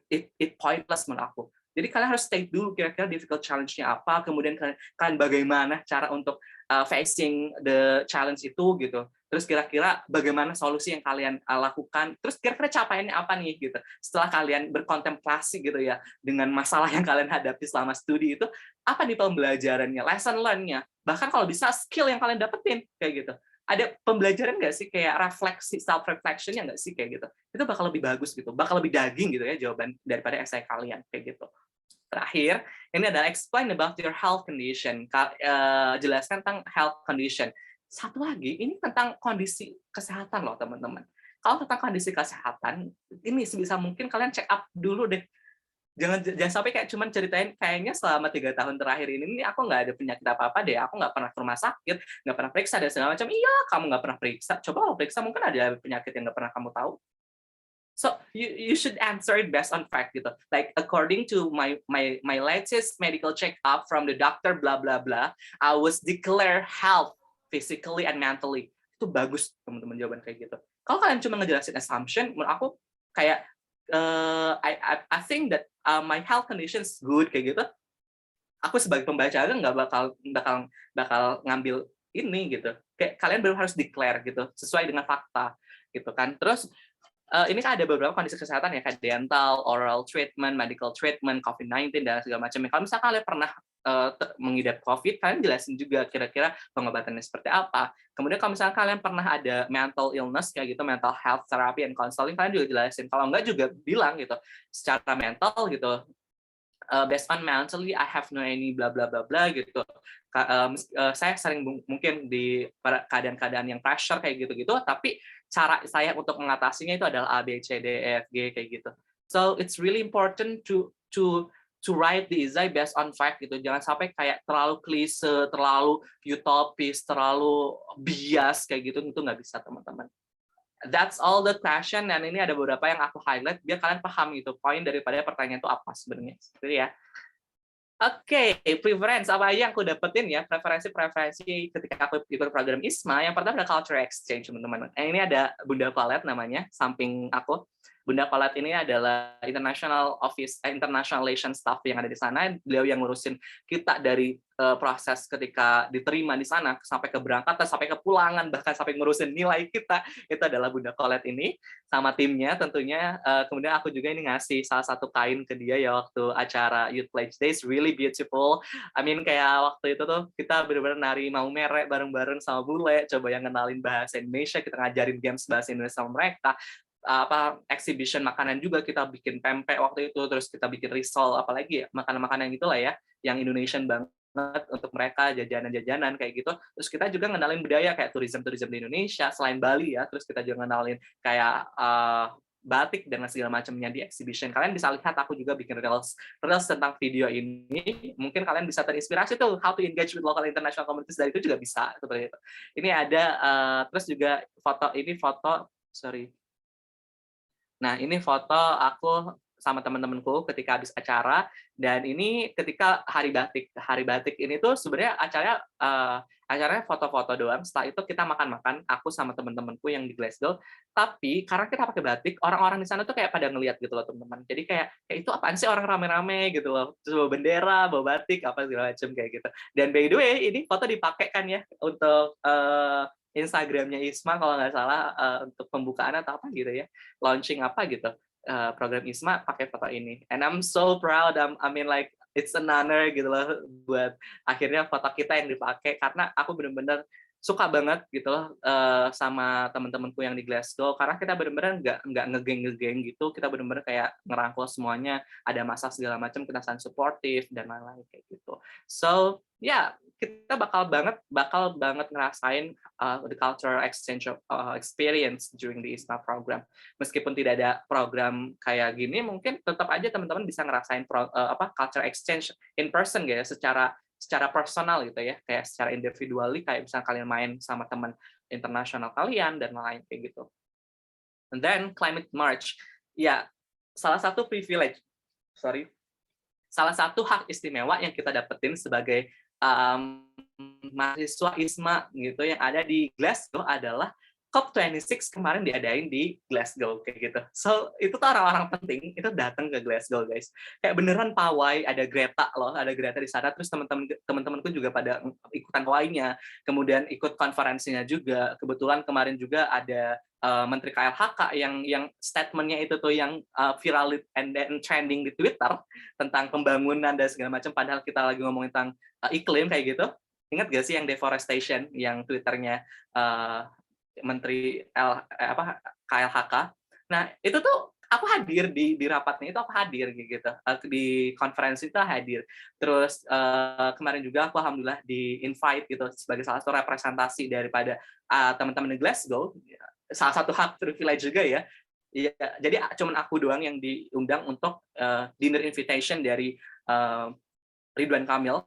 It pointless menurut aku. Jadi kalian harus state dulu kira-kira difficult challenge-nya apa, kemudian kalian bagaimana cara untuk facing the challenge itu gitu. Terus kira-kira bagaimana solusi yang kalian lakukan, terus kira-kira capaiannya apa nih gitu. Setelah kalian berkontemplasi gitu ya dengan masalah yang kalian hadapi selama studi itu, apa nih pembelajarannya, lesson learn-nya, bahkan kalau bisa skill yang kalian dapetin kayak gitu. Ada pembelajaran nggak sih kayak refleksi, self reflection-nya nggak sih kayak gitu. Itu bakal lebih bagus gitu, bakal lebih daging gitu ya jawaban daripada essay kalian kayak gitu. Terakhir, ini adalah explain about your health condition. Jelaskan tentang health condition. satu lagi, ini tentang kondisi kesehatan loh teman-teman. Kalau tentang kondisi kesehatan, ini sebisa mungkin kalian check up dulu deh. Jangan sampai kayak cuman ceritain kayaknya selama 3 tahun terakhir ini aku nggak ada penyakit apa-apa deh, aku nggak pernah ke rumah sakit, nggak pernah periksa dan segala macam. Iya, kamu nggak pernah periksa. Coba kalau periksa mungkin ada penyakit yang nggak pernah kamu tahu. So you should answer it based on fact gitu. Like according to my latest medical check up from the doctor blah blah blah, I was declared health physically and mentally. Itu bagus teman-teman jawaban kayak gitu. Kalau kalian cuma ngejelasin assumption, menurut aku kayak I think that my health condition is good kayak gitu. Aku sebagai pembaca aja nggak bakal ngambil ini gitu. Kayak kalian baru harus declare gitu sesuai dengan fakta gitu kan. Terus ini kan ada beberapa kondisi kesehatan ya, kayak dental, oral treatment, medical treatment, COVID-19 dan segala macam. Kalau misalnya kalian pernah mengidap COVID, kalian jelasin juga kira-kira pengobatannya seperti apa. Kemudian kalau misalnya kalian pernah ada mental illness kayak gitu, mental health therapy and counseling, kalian juga jelasin. Kalau enggak juga bilang gitu, secara mental gitu, based on mentally I have no any bla bla bla bla gitu. Saya sering mungkin di keadaan-keadaan yang pressure kayak gitu-gitu, tapi cara saya untuk mengatasinya itu adalah A B C D E F G kayak gitu. So it's really important to write the essay based on fact gitu. Jangan sampai kayak terlalu klise, terlalu utopis, terlalu bias kayak gitu, itu nggak bisa teman-teman. That's all the question, dan ini ada beberapa yang aku highlight biar kalian paham gitu poin daripada pertanyaan itu apa sebenarnya. Gitu ya. Oke, preference apa aja yang aku dapetin ya, preferensi ketika aku ikut program ISMA. Yang pertama ada culture exchange, teman-teman. Ini ada Bunda Colette namanya, samping aku. Bunda Colette ini adalah international relation staff yang ada di sana. Beliau yang ngurusin kita dari proses ketika diterima di sana sampai keberangkatan, sampai kepulangan, bahkan sampai ngurusin nilai kita. Itu adalah Bunda Colette ini sama timnya tentunya. Kemudian aku juga ini ngasih salah satu kain ke dia ya waktu acara Youth Pledge Days, really beautiful. I mean kayak waktu itu tuh kita benar-benar nari mau merek bareng-bareng sama bule, coba yang kenalin bahasa Indonesia, kita ngajarin games bahasa Indonesia sama mereka. Exhibition makanan juga kita bikin pempek waktu itu, terus kita bikin risol, apalagi ya makanan-makanan gitulah ya yang Indonesian banget untuk mereka, jajanan-jajanan kayak gitu. Terus kita juga ngenalin budaya kayak turisme di Indonesia selain Bali ya, terus kita juga ngenalin kayak batik dan segala macamnya di exhibition. Kalian bisa lihat aku juga bikin reels tentang video ini. Mungkin kalian bisa terinspirasi tuh how to engage with local international communities, dari itu juga bisa seperti itu. Ini ada terus juga Nah, ini foto aku sama teman-temanku ketika habis acara, dan ini ketika hari batik. Hari batik ini tuh sebenarnya acaranya foto-foto doang. Setelah itu kita makan-makan, aku sama teman-temanku yang di Glasgow. Tapi karena kita pakai batik, orang-orang di sana tuh kayak pada ngeliat gitu loh teman-teman. Jadi kayak itu apaan sih orang rame-rame gitu loh. Terus bawa bendera, bawa batik, apa segala macam kayak gitu. Dan by the way, ini foto dipakai kan ya untuk Instagramnya ISMA kalau nggak salah, untuk pembukaan atau apa gitu ya, launching apa gitu, program ISMA pakai foto ini, and I'm so proud. I mean like it's an honor gitu loh buat akhirnya foto kita yang dipakai, karena aku bener-bener suka banget gitu loh sama teman-temanku yang di Glasgow, karena kita bener-bener nggak ngegeng gitu, kita bener-bener kayak ngerangkul semuanya, ada masalah segala macam kita saling supportive dan lain-lain kayak gitu. So ya, kita bakal banget ngerasain the cultural exchange experience during the ISMA program. Meskipun tidak ada program kayak gini, mungkin tetap aja teman-teman bisa ngerasain culture exchange in person ya, secara personal gitu ya, kayak secara individually, kayak misalnya kalian main sama teman internasional kalian dan lain kayak gitu. And then climate march, ya salah satu hak istimewa yang kita dapetin sebagai mahasiswa ISMA gitu yang ada di Glasgow adalah COP26 kemarin diadain di Glasgow kayak gitu. So itu tuh orang-orang penting itu datang ke Glasgow guys. Kayak beneran pawai, ada Greta loh, ada Greta di sana. Terus teman-temanku juga pada ikutan pawainya. Kemudian ikut konferensinya juga. Kebetulan kemarin juga ada Menteri KLHK yang statementnya itu tuh yang viral and then trending di Twitter tentang pembangunan dan segala macam. Padahal kita lagi ngomongin tentang iklim kayak gitu. Ingat gak sih yang deforestation yang Twitternya Menteri KLHK? Nah itu tuh aku hadir di rapatnya itu, aku hadir gitu, di konferensi itu hadir. Terus kemarin juga aku alhamdulillah di invite gitu sebagai salah satu representasi daripada teman-teman di Glasgow, salah satu hak privilege juga ya. Iya, jadi cuman aku doang yang diundang untuk dinner invitation dari Ridwan Kamil,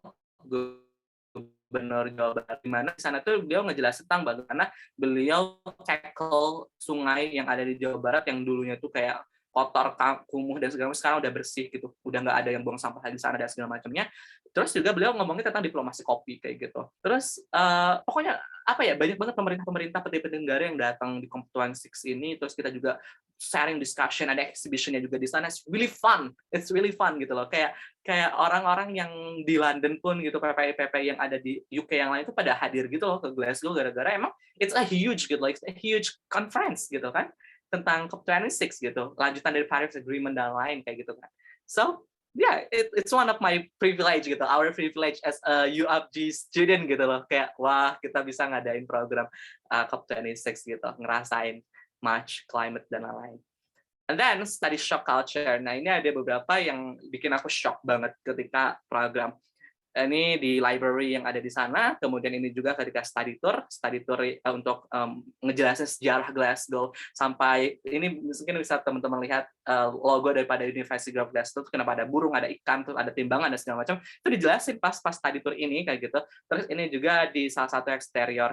Gubernur Jawa Barat, di mana di sana tuh beliau ngejelasin tentang bagaimana beliau tackle sungai yang ada di Jawa Barat yang dulunya tuh kayak kotor, kumuh dan segala macam, sekarang udah bersih gitu, udah nggak ada yang buang sampah di sana dan segala macamnya. Terus juga beliau ngomongin tentang diplomasi kopi kayak gitu. Terus pokoknya apa ya, banyak banget pemerintah penyelenggara yang datang di COP26 ini. Terus kita juga sharing discussion, ada exhibitionnya juga di sana. It's really fun gitu loh. Kayak orang-orang yang di London pun gitu, PPI yang ada di UK yang lain itu pada hadir gitu loh ke Glasgow, gara-gara emang it's a huge gitu, like a huge conference gitu kan, tentang COP26 gitu, lanjutan dari Paris Agreement dan lain kayak gitu kan. So yeah, it's one of my privilege gitu, our privilege as a UFG student gitu loh, kayak wah kita bisa ngadain program COP26 gitu, ngerasain March climate dan lain-lain. And then study shock culture. Nah, ini ada beberapa yang bikin aku shock banget ketika program ini di library yang ada di sana. Kemudian ini juga ketika study tour untuk ngejelasin sejarah Glasgow, sampai ini mungkin bisa teman-teman lihat logo daripada University of Glasgow, kenapa ada burung, ada ikan, terus ada timbangan dan segala macam. Itu dijelasin pas study tour ini kayak gitu. Terus ini juga di salah satu eksterior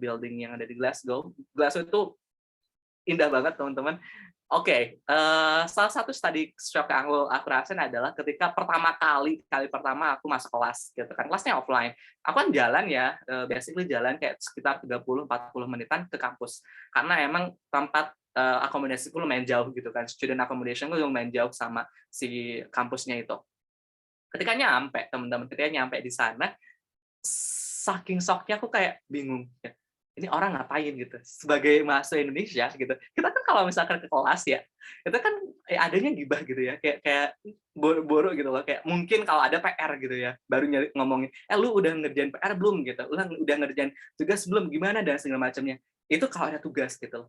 building yang ada di Glasgow. Glasgow itu indah banget teman-teman. Oke, salah satu study shock yang aku rasain adalah ketika kali pertama aku masuk kelas gitu kan, kelasnya offline. Aku kan jalan ya, basically jalan kayak sekitar 30-40 menitan ke kampus. Karena emang tempat akomodasi gue lumayan jauh gitu kan, student accommodation gue lumayan jauh sama si kampusnya itu. Ketika nyampe di sana, saking shocknya aku kayak bingung. Ini orang ngapain gitu sebagai mahasiswa Indonesia gitu. Kita kan kalau misalkan ke kelas ya, itu kan adanya gibah gitu ya, kayak boro-boro gitu loh, kayak mungkin kalau ada PR gitu ya, baru ngomongin, lu udah ngerjain PR belum gitu, udah ngerjain tugas belum, gimana dan segala macamnya. Itu kalau ada tugas gitu loh.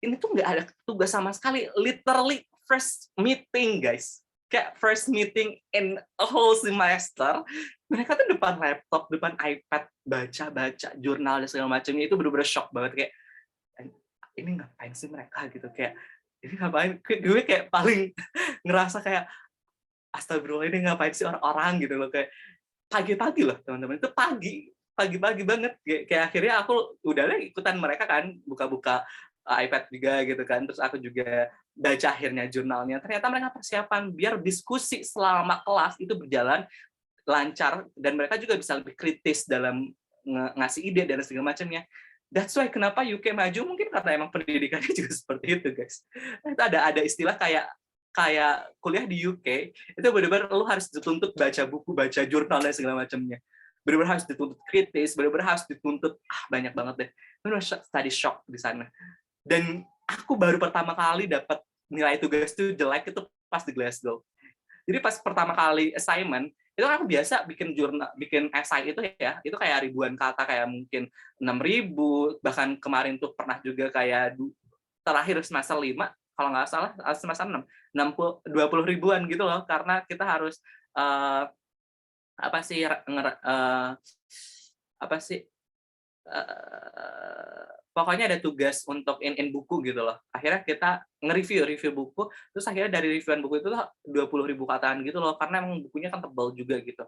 Ini tuh nggak ada tugas sama sekali, literally first meeting guys. Kayak first meeting in a whole semester, mereka tuh depan laptop, depan iPad, baca jurnal dan segala macamnya. Itu bener-bener shock banget, kayak ini ngapain sih mereka gitu, kayak ini ngapain, gue kayak paling ngerasa kayak astagfirullah, ini ngapain sih orang-orang gitu loh, kayak pagi-pagi loh teman-teman, itu pagi-pagi banget, kayak akhirnya aku udah ikutan mereka kan, buka-buka iPad juga gitu kan, terus aku juga baca akhirnya jurnalnya. Ternyata mereka persiapan biar diskusi selama kelas itu berjalan lancar, dan mereka juga bisa lebih kritis dalam ngasih ide dan segala macamnya. That's why kenapa UK maju, mungkin karena emang pendidikannya juga seperti itu guys. Itu ada istilah kayak kuliah di UK itu benar-benar lu harus dituntut baca buku, baca jurnal dan segala macamnya. Benar-benar harus dituntut kritis, benar-benar harus dituntut banyak banget deh. Benar study shock di sana. Dan aku baru pertama kali dapat nilai tugas itu jelek itu pas di Glasgow. Jadi pas pertama kali assignment, itu kan aku biasa bikin esai itu ya, itu kayak ribuan kata, kayak mungkin 6.000, bahkan kemarin tuh pernah juga kayak terakhir semester 5, kalau nggak salah semester 6, 20 ribuan gitu loh, karena kita harus pokoknya ada tugas untuk in buku gitu loh. Akhirnya kita nge-review buku, terus akhirnya dari reviewan buku itu 20.000 kataan gitu loh, karena emang bukunya kan tebal juga gitu.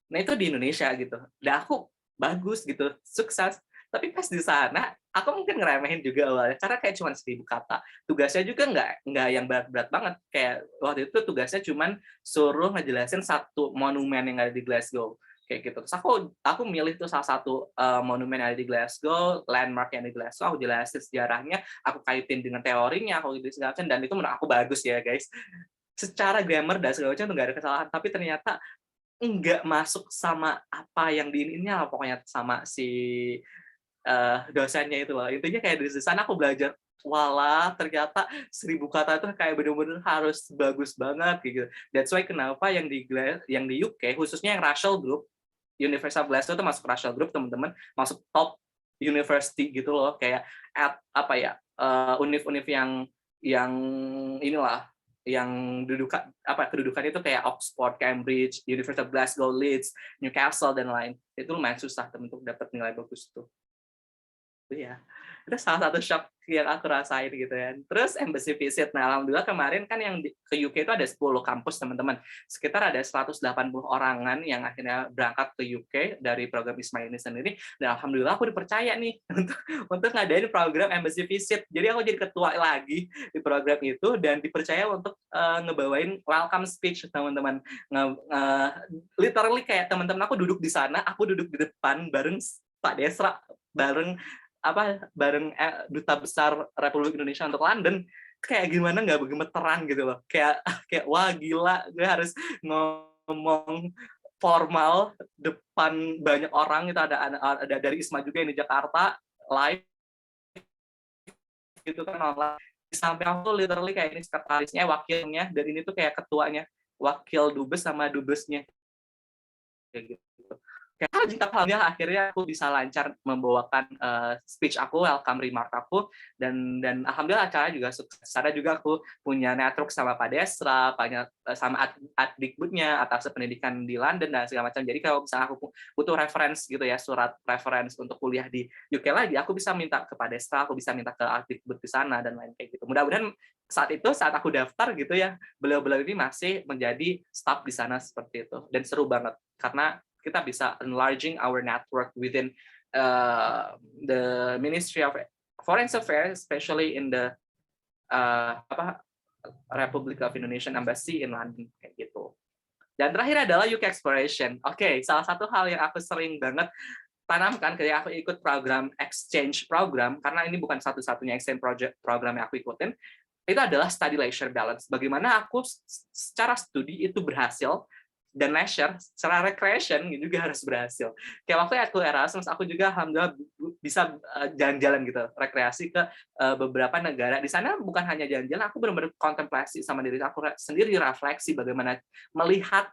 Nah itu di Indonesia gitu. Dan aku bagus gitu, sukses. Tapi pas di sana, aku mungkin ngeremehin juga awalnya, karena kayak cuma 1.000 kata. Tugasnya juga nggak yang berat-berat banget. Kayak waktu itu tugasnya cuma suruh ngejelasin satu monumen yang ada di Glasgow. Kayak gitu. Terus aku milih tuh salah satu monumen yang ada di Glasgow, landmark yang ada di Glasgow, aku jelasin sejarahnya, aku kaitin dengan teorinya, aku jelasin, dan itu menurut aku bagus ya guys. Secara grammar dan segala macam tuh nggak ada kesalahan, tapi ternyata nggak masuk sama apa yang diinginnya, pokoknya sama si dosennya itu loh. Intinya kayak di sana aku belajar, walah ternyata 1.000 kata itu kayak bener-bener harus bagus banget gitu. That's why kenapa yang di UK, khususnya yang racial group, University of Glasgow itu masuk racial group teman-teman, masuk top university gitu loh, kayak univ-univ yang inilah kedudukannya itu kayak Oxford, Cambridge, University of Glasgow, Leeds, Newcastle dan lain. Itu lumayan susah untuk dapat nilai bagus tuh. Iya, itu salah satu shock yang aku rasain gitu ya. Terus embassy visit, nah alhamdulillah kemarin kan yang ke UK itu ada 10 kampus teman-teman. Sekitar ada 180 orangan yang akhirnya berangkat ke UK dari program Ismail ini sendiri. Dan alhamdulillah aku dipercaya nih untuk ngadain program embassy visit. Jadi aku jadi ketua lagi di program itu dan dipercaya untuk ngebawain welcome speech teman-teman. Literally kayak teman-teman aku duduk di sana, aku duduk di depan bareng Pak Desra, bareng Duta Besar Republik Indonesia untuk London. Kayak gimana nggak gemeteran gitu loh, kayak wah gila, gue harus ngomong formal depan banyak orang. Itu ada dari ISMA juga yang di Jakarta live gitu kan online. Sampai aku literally kayak ini sekretarisnya, wakilnya, dan ini tuh kayak ketuanya, wakil dubes sama dubesnya kayak gitu. Alhamdulillah akhirnya aku bisa lancar membawakan speech aku, welcome remark aku, dan alhamdulillah acara juga sukses. Ada juga aku punya network sama Pak Desra, sama Adikbudnya atas pendidikan di London dan segala macam. Jadi kalau misalnya aku butuh reference gitu ya, surat reference untuk kuliah di UK lagi, aku bisa minta ke Pak Desra, aku bisa minta ke Adikbud di sana dan lain kayak gitu. Mudah-mudahan saat aku daftar gitu ya, beliau-beliau ini masih menjadi staff di sana seperti itu, dan seru banget karena kita bisa enlarging our network within the Ministry of Foreign Affairs, especially in the Republic of Indonesia Embassy in London kayak gitu. Dan terakhir adalah UK Exploration. Oke, salah satu hal yang aku sering banget tanamkan ketika aku ikut program exchange program, karena ini bukan satu-satunya exchange program yang aku ikutin, itu adalah study leisure balance. Bagaimana aku secara studi itu berhasil, dan leisure, secara recreation juga harus berhasil. Kayak waktu aku Erasmus, aku juga alhamdulillah bisa jalan-jalan gitu, rekreasi ke beberapa negara. Di sana bukan hanya jalan-jalan, aku benar-benar kontemplasi sama diri aku sendiri, refleksi bagaimana melihat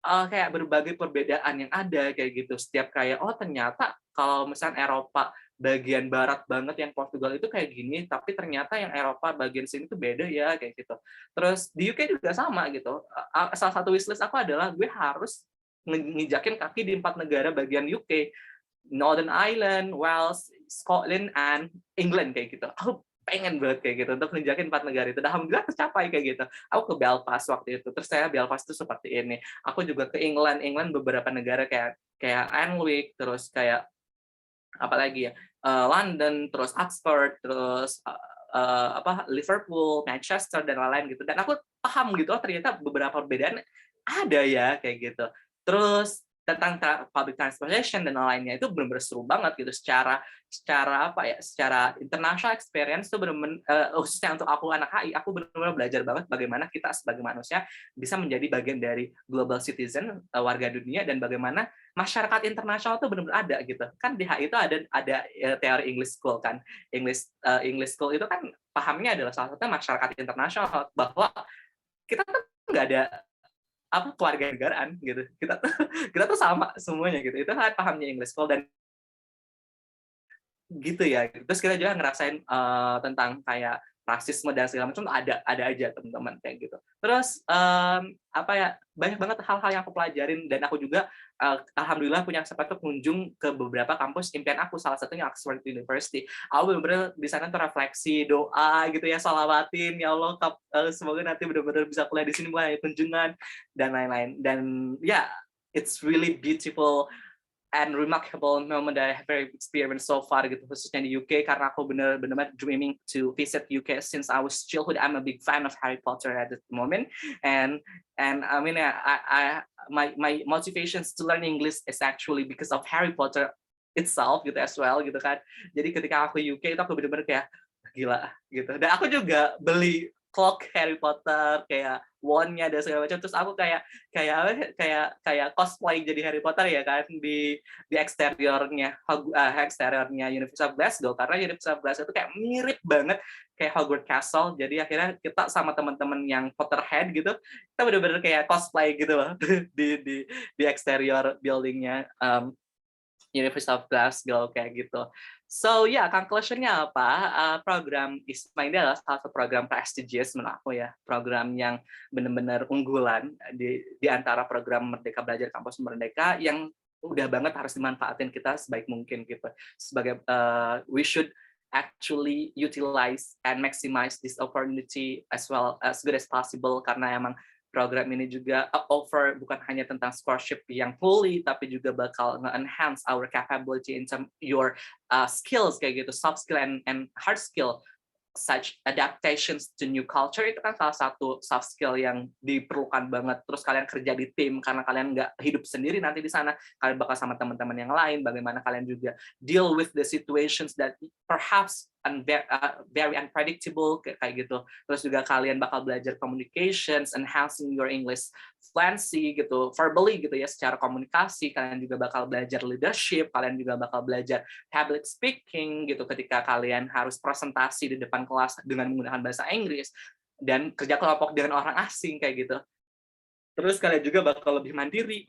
kayak berbagai perbedaan yang ada kayak gitu. Setiap kayak, oh ternyata kalau misalnya Eropa bagian barat banget yang Portugal itu kayak gini, tapi ternyata yang Eropa bagian sini tuh beda ya kayak gitu. Terus di UK juga sama gitu. Salah satu wishlist aku adalah gue harus nginjakin kaki di 4 negara bagian UK, Northern Ireland, Wales, Scotland, and England kayak gitu. Aku pengen banget kayak gitu untuk nginjakin 4 negara itu. Dan alhamdulillah tercapai kayak gitu. Aku ke Belfast waktu itu. Terus saya Belfast itu seperti ini. Aku juga ke England beberapa negara kayak Alnwick, terus kayak apa lagi ya, London, terus Oxford, terus Liverpool, Manchester dan lain-lain gitu. Dan aku paham gitu, oh ternyata beberapa perbedaan ada ya kayak gitu. Terus tentang public transportation dan lainnya itu benar-benar seru banget gitu, secara international experience itu benar-benar khususnya untuk aku anak HI, aku benar-benar belajar banget bagaimana kita sebagai manusia bisa menjadi bagian dari global citizen, warga dunia, dan bagaimana masyarakat internasional itu benar-benar ada gitu. Kan di HI itu ada teori English School kan. English School itu kan pahamnya adalah salah satunya masyarakat internasional, bahwa kita tuh nggak ada keluarga negaraan gitu. Kita tuh sama semuanya gitu. Itu kan pahamnya English School dan gitu ya. Terus kita juga ngerasain tentang kayak rasisme dan segala macam ada aja teman-teman kayak gitu. Terus banyak banget hal-hal yang aku pelajarin, dan aku juga alhamdulillah punya kesempatan kunjung ke beberapa kampus impian aku, salah satunya Oxford University. Aku benar-benar di sana tuh refleksi, doa gitu ya, salawatin ya Allah semoga nanti benar-benar bisa kuliah di sini, mulai kunjungan dan lain-lain. Dan ya, it's really beautiful and remarkable moment that I have experienced so far gitu, khususnya di UK, karena aku benar-benar dreaming to visit UK since I was childhood. I'm a big fan of Harry Potter at the moment, and I mean my motivations to learn English is actually because of Harry Potter itself gitu as well gitu kan. Jadi ketika aku UK itu aku benar-benar kayak gila gitu, dan aku juga beli clock Harry Potter, kayak wand-nya dan segala macam. Terus aku kayak cosplay jadi Harry Potter ya kan, di eksteriornya University of Glasgow, karena University of Glasgow itu kayak mirip banget kayak Hogwarts Castle. Jadi akhirnya kita sama teman-teman yang Potterhead gitu, kita benar-benar kayak cosplay gitu loh di eksterior buildingnya University of Glasgow kayak gitu. So conclusion-nya apa? Program ISMA ini adalah salah satu program prestigious menurut aku ya, program yang benar-benar unggulan di antara program Merdeka Belajar Kampus Merdeka yang udah banget harus dimanfaatin kita sebaik mungkin gitu. Sebagai we should actually utilize and maximize this opportunity as well as good as possible, karena emang program ini juga offer bukan hanya tentang scholarship yang fully, tapi juga bakal nge-enhance our capability in some your skills kayak gitu, soft skill and hard skill, such adaptations to new culture. Itu kan salah satu soft skill yang diperlukan banget. Terus kalian kerja di tim karena kalian nggak hidup sendiri nanti di sana, kalian bakal sama teman-teman yang lain. Bagaimana kalian juga deal with the situations that perhaps very unpredictable kayak gitu. Terus juga kalian bakal belajar communications, enhancing your English fluency gitu, verbally gitu ya, secara komunikasi. Kalian juga bakal belajar leadership, kalian juga bakal belajar public speaking gitu ketika kalian harus presentasi di depan kelas dengan menggunakan bahasa Inggris dan kerja kelompok dengan orang asing kayak gitu. Terus kalian juga bakal lebih mandiri,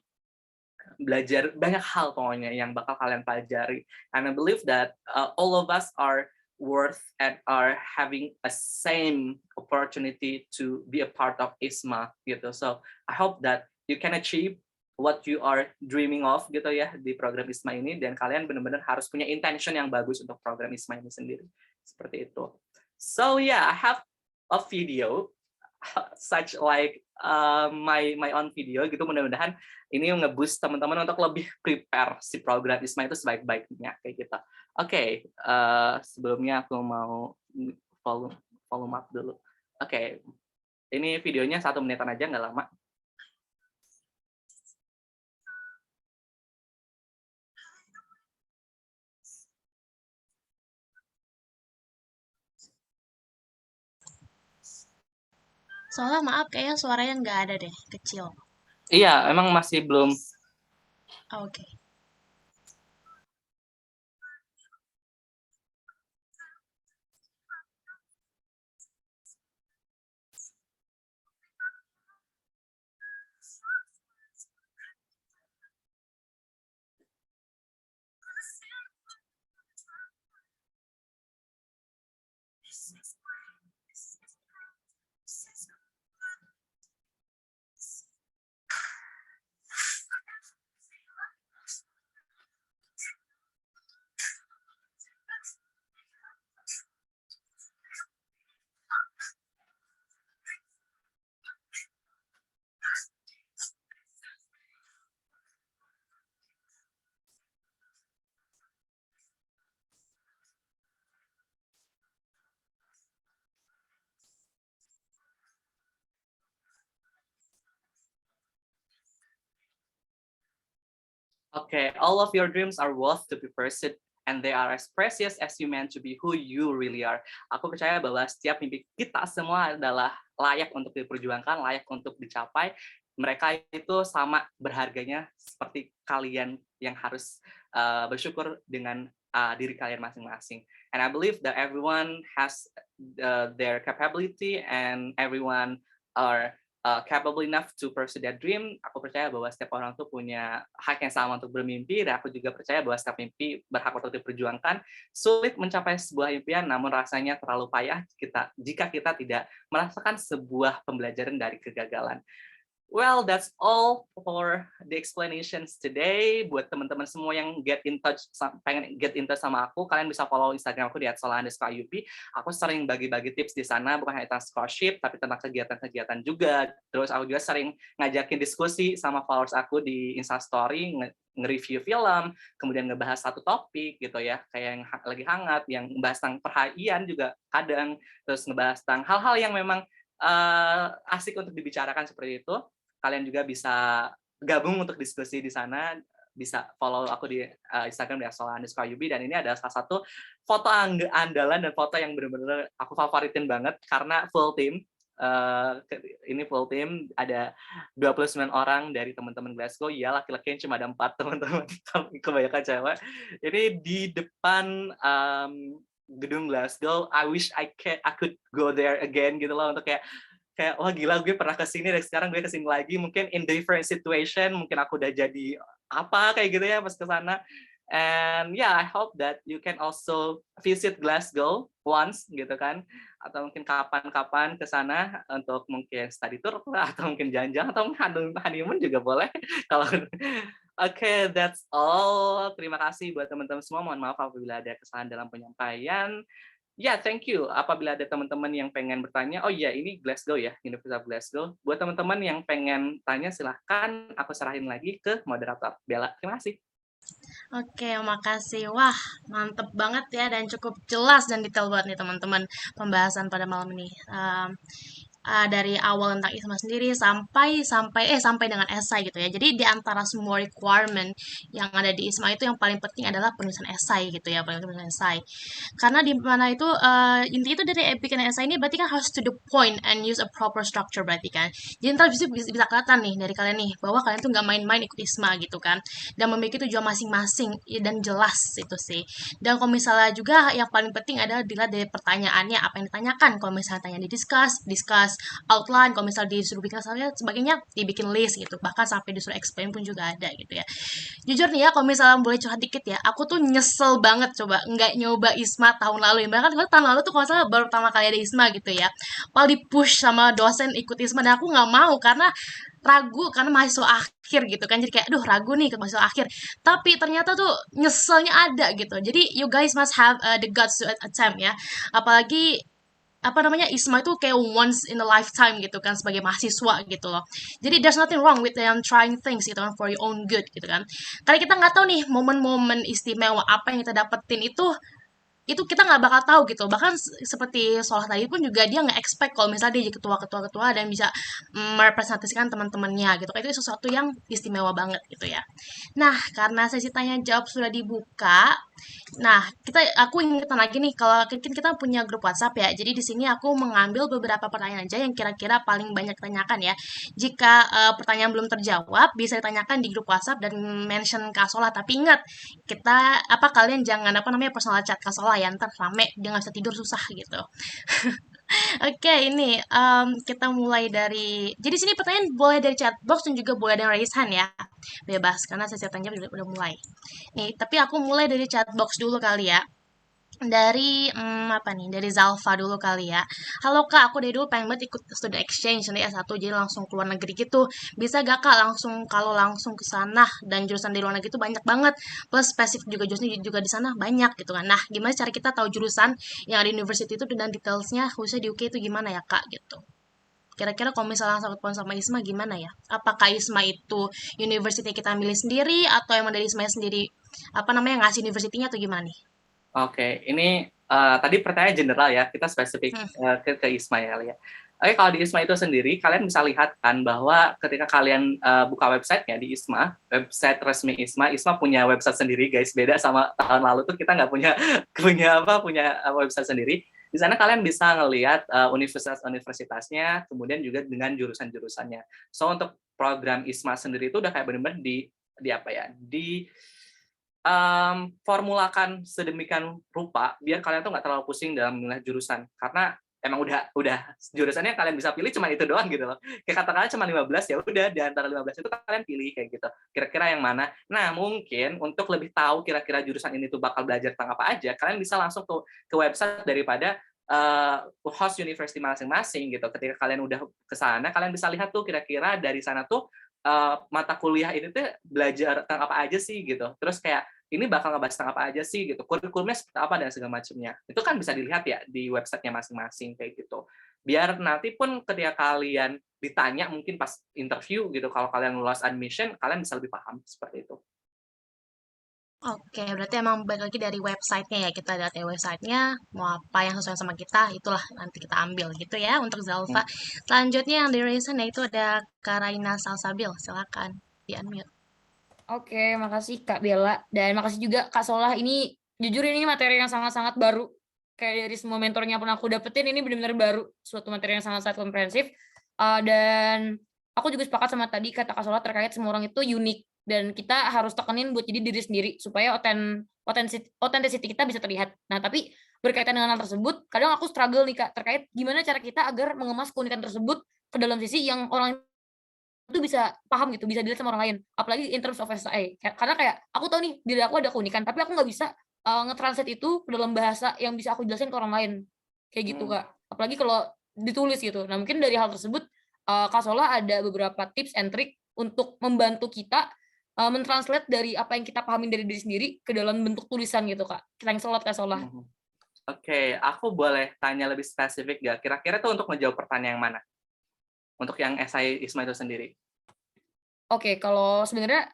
belajar banyak hal pokoknya yang bakal kalian pelajari. And I believe that all of us are worth and are having a same opportunity to be a part of ISMA gitu. So I hope that you can achieve what you are dreaming of gitu ya di program ISMA ini, dan kalian benar-benar harus punya intention yang bagus untuk program ISMA ini sendiri. Seperti itu. So I have a video such like my own video gitu. Mudah-mudahan ini nge-boost teman-teman untuk lebih prepare si program ISMA itu sebaik-baiknya kayak gitu. Oke, sebelumnya aku mau volume up dulu. Oke, ini videonya 1 menitan aja, nggak lama. Soalnya maaf, kayaknya suaranya nggak ada deh, kecil. Iya, emang masih belum. Oke. Okay, all of your dreams are worth to be pursued, and they are as precious as you meant to be who you really are. Aku percaya bahwa setiap mimpi kita semua adalah layak untuk diperjuangkan, layak untuk dicapai. Mereka itu sama berharganya seperti kalian yang harus bersyukur dengan diri kalian masing-masing. And I believe that everyone has their capability and everyone are capable enough to pursue their dream. Aku percaya bahwa setiap orang tuh punya hak yang sama untuk bermimpi, dan aku juga percaya bahwa setiap mimpi berhak untuk diperjuangkan. Sulit mencapai sebuah impian, namun rasanya terlalu payah jika kita tidak merasakan sebuah pembelajaran dari kegagalan. Well, that's all for the explanations today. Buat teman-teman semua yang pengen get in touch sama aku, kalian bisa follow Instagram aku di @sola_UP. Aku sering bagi-bagi tips di sana, bukan hanya tentang scholarship, tapi tentang kegiatan-kegiatan juga. Terus aku juga sering ngajakin diskusi sama followers aku di Instastory, nge-review film, kemudian ngebahas satu topik gitu ya, kayak yang lagi hangat, yang ngebahas tentang perhatian juga kadang, terus ngebahas tentang hal-hal yang memang asik untuk dibicarakan seperti itu. Kalian juga bisa gabung untuk diskusi di sana, bisa follow aku di Instagram di @sola_UP, dan ini adalah salah satu foto andalan dan foto yang benar-benar aku favoritin banget karena full team. Ini full team, ada 29 orang dari teman-teman Glasgow. Ya, laki-lakinya cuma ada 4 teman-teman, kebanyakan cewek. Ini di depan gedung Glasgow. I wish I could go there again gitu loh, untuk kayak wah gila, gue pernah kesini dan sekarang gue kesini lagi, mungkin in different situation, mungkin aku udah jadi apa kayak gitu ya pas kesana. And yeah, I hope that you can also visit Glasgow once gitu kan, atau mungkin kapan-kapan ke sana untuk mungkin study tour atau mungkin jalan-jalan atau honeymoon juga boleh. Kalau Oke, that's all. Terima kasih buat teman-teman semua. Mohon maaf apabila ada kesalahan dalam penyampaian. Ya, thank you. Apabila ada teman-teman yang pengen bertanya, oh iya ini Glasgow ya, University of Glasgow. Buat teman-teman yang pengen tanya, silahkan aku serahin lagi ke moderator Bella. Terima kasih. Oke, makasih. Wah, mantep banget ya dan cukup jelas dan detail banget nih teman-teman pembahasan pada malam ini. Dari awal tentang ISMA sendiri sampai dengan esai gitu ya. Jadi di antara semua requirement yang ada di ISMA itu yang paling penting adalah penulisan esai gitu ya, penulisan esai. Karena di mana itu inti itu dari bikin esai ini berarti kan harus to the point and use a proper structure berarti kan. Jadi ntar bisa kelihatan nih dari kalian nih bahwa kalian tuh nggak main-main ikut ISMA gitu kan, dan memiliki tujuan masing-masing dan jelas itu sih. Dan kalau misalnya juga yang paling penting adalah dilihat dari pertanyaannya apa yang ditanyakan. Kalau misalnya tanya di discuss outline, kalau misalnya disuruh bikin sebagainya dibikin list gitu, bahkan sampai disuruh explain pun juga ada gitu ya. Jujur nih ya, kalau misalnya boleh curhat dikit ya, aku tuh nyesel banget coba nggak nyoba ISMA tahun lalu ya. Bahkan tahun lalu tuh kalau misalnya baru pertama kali ada ISMA gitu ya, paling di push sama dosen ikut ISMA dan aku nggak mau karena ragu karena mahasiswa akhir gitu kan, jadi kayak aduh ragu nih ke mahasiswa akhir, tapi ternyata tuh nyeselnya ada gitu. Jadi you guys must have the guts to attempt ya, apalagi apa namanya ISMA itu kayak once in a lifetime gitu kan sebagai mahasiswa gitu loh. Jadi there's nothing wrong with them trying things gitu kan for your own good gitu kan. Karena kita nggak tahu nih momen-momen istimewa apa yang kita dapetin itu kita nggak bakal tahu gitu. Bahkan seperti Solah tadi pun juga dia nggak expect kalau misalnya dia jadi ketua dan bisa merepresentasikan teman-temannya gitu. Itu sesuatu yang istimewa banget gitu ya. Nah, karena sesi tanya jawab sudah dibuka, nah aku ingetan lagi nih kalau kita punya grup WhatsApp ya. Jadi di sini aku mengambil beberapa pertanyaan aja yang kira-kira paling banyak ditanyakan ya. Jika pertanyaan belum terjawab, bisa ditanyakan di grup WhatsApp dan mention Kak Solah. Tapi ingat, kalian jangan personal chat Kak Solah ya, ntar rame dia nggak bisa tidur susah gitu. Oke, ini kita mulai dari. Jadi sini pertanyaan boleh dari chat box dan juga boleh dari raise hand ya, bebas karena sesi tanya udah mulai. Nih, tapi aku mulai dari chat box dulu kali ya. Dari dari Zalfa dulu kali ya. Halo Kak, aku dari dulu pengen banget ikut student exchange nanti S1 jadi langsung keluar negeri gitu. Bisa gak Kak kalau langsung ke sana, dan jurusan di luar negeri itu banyak banget. Plus spesifik juga jurusannya juga di sana banyak gitu kan. Nah, gimana cara kita tahu jurusan yang ada di university itu dan detailsnya khususnya di UK itu gimana ya Kak gitu. Kira-kira kalau misalnya sangkut paut sama ISMA gimana ya? Apakah ISMA itu university kita milih sendiri atau emang dari ISMA sendiri ngasih universitinya atau gimana nih? Oke, ini tadi pertanyaan general ya, kita spesifik ke ISMA ya. Oke, kalau di ISMA itu sendiri, kalian bisa lihat kan bahwa ketika kalian buka websitenya di ISMA, website resmi ISMA punya website sendiri guys, beda sama tahun lalu tuh kita nggak punya website sendiri. Di sana kalian bisa ngelihat universitas-universitasnya, kemudian juga dengan jurusan-jurusannya. So untuk program ISMA sendiri itu udah kayak benar-benar formulakan sedemikian rupa biar kalian tuh nggak terlalu pusing dalam memilih jurusan, karena emang udah jurusannya kalian bisa pilih cuma itu doang gitu loh. Kayak katakanlah cuma 15, ya udah di antara 15 itu kalian pilih kayak gitu. Kira-kira yang mana? Nah, mungkin untuk lebih tahu kira-kira jurusan ini tuh bakal belajar tentang apa aja, kalian bisa langsung tuh ke website daripada host university masing-masing gitu. Ketika kalian udah ke sana, kalian bisa lihat tuh kira-kira dari sana tuh mata kuliah ini tuh belajar tentang apa aja sih gitu. Terus kayak ini bakal ngebahas tentang apa aja sih gitu. Kurikulumnya seperti apa dan segala macamnya. Itu kan bisa dilihat ya di websitenya masing-masing kayak gitu. Biar nanti pun ketika kalian ditanya mungkin pas interview gitu, kalau kalian lulus admission, kalian bisa lebih paham seperti itu. Oke, berarti emang balik lagi dari websitenya ya, kita lihat ya websitenya, mau apa yang sesuai sama kita, itulah nanti kita ambil gitu ya untuk Zalfa. Selanjutnya yang dari Raisan yaitu ada Karaina Salsabil, silakan di-unmute. Oke, makasih Kak Bella, dan makasih juga Kak Solah. Ini jujur ini materi yang sangat-sangat baru, kayak dari semua mentornya pun aku dapetin, ini benar-benar baru, suatu materi yang sangat-sangat komprehensif. Dan aku juga sepakat sama tadi kata Kak Solah terkait semua orang itu unik, dan kita harus tekenin buat jadi diri sendiri supaya authenticity kita bisa terlihat. Nah, tapi berkaitan dengan hal tersebut, kadang aku struggle nih Kak, terkait gimana cara kita agar mengemas keunikan tersebut ke dalam sisi yang orang tuh bisa paham gitu, bisa dilihat sama orang lain. Apalagi in terms of SI. Karena kayak aku tahu nih diri aku ada keunikan, tapi aku nggak bisa nge-translate itu ke dalam bahasa yang bisa aku jelasin ke orang lain. Kayak gitu, Kak. Apalagi kalau ditulis gitu. Nah, mungkin dari hal tersebut Kak Sola ada beberapa tips and trick untuk membantu kita mentranslate dari apa yang kita pahamin dari diri sendiri ke dalam bentuk tulisan gitu, Kak. Thanks a lot, Kak Sola. Oke, aku boleh tanya lebih spesifik nggak? Kira-kira tuh untuk menjawab pertanyaan yang mana? Untuk yang esai Isma itu sendiri. Oke, kalau sebenarnya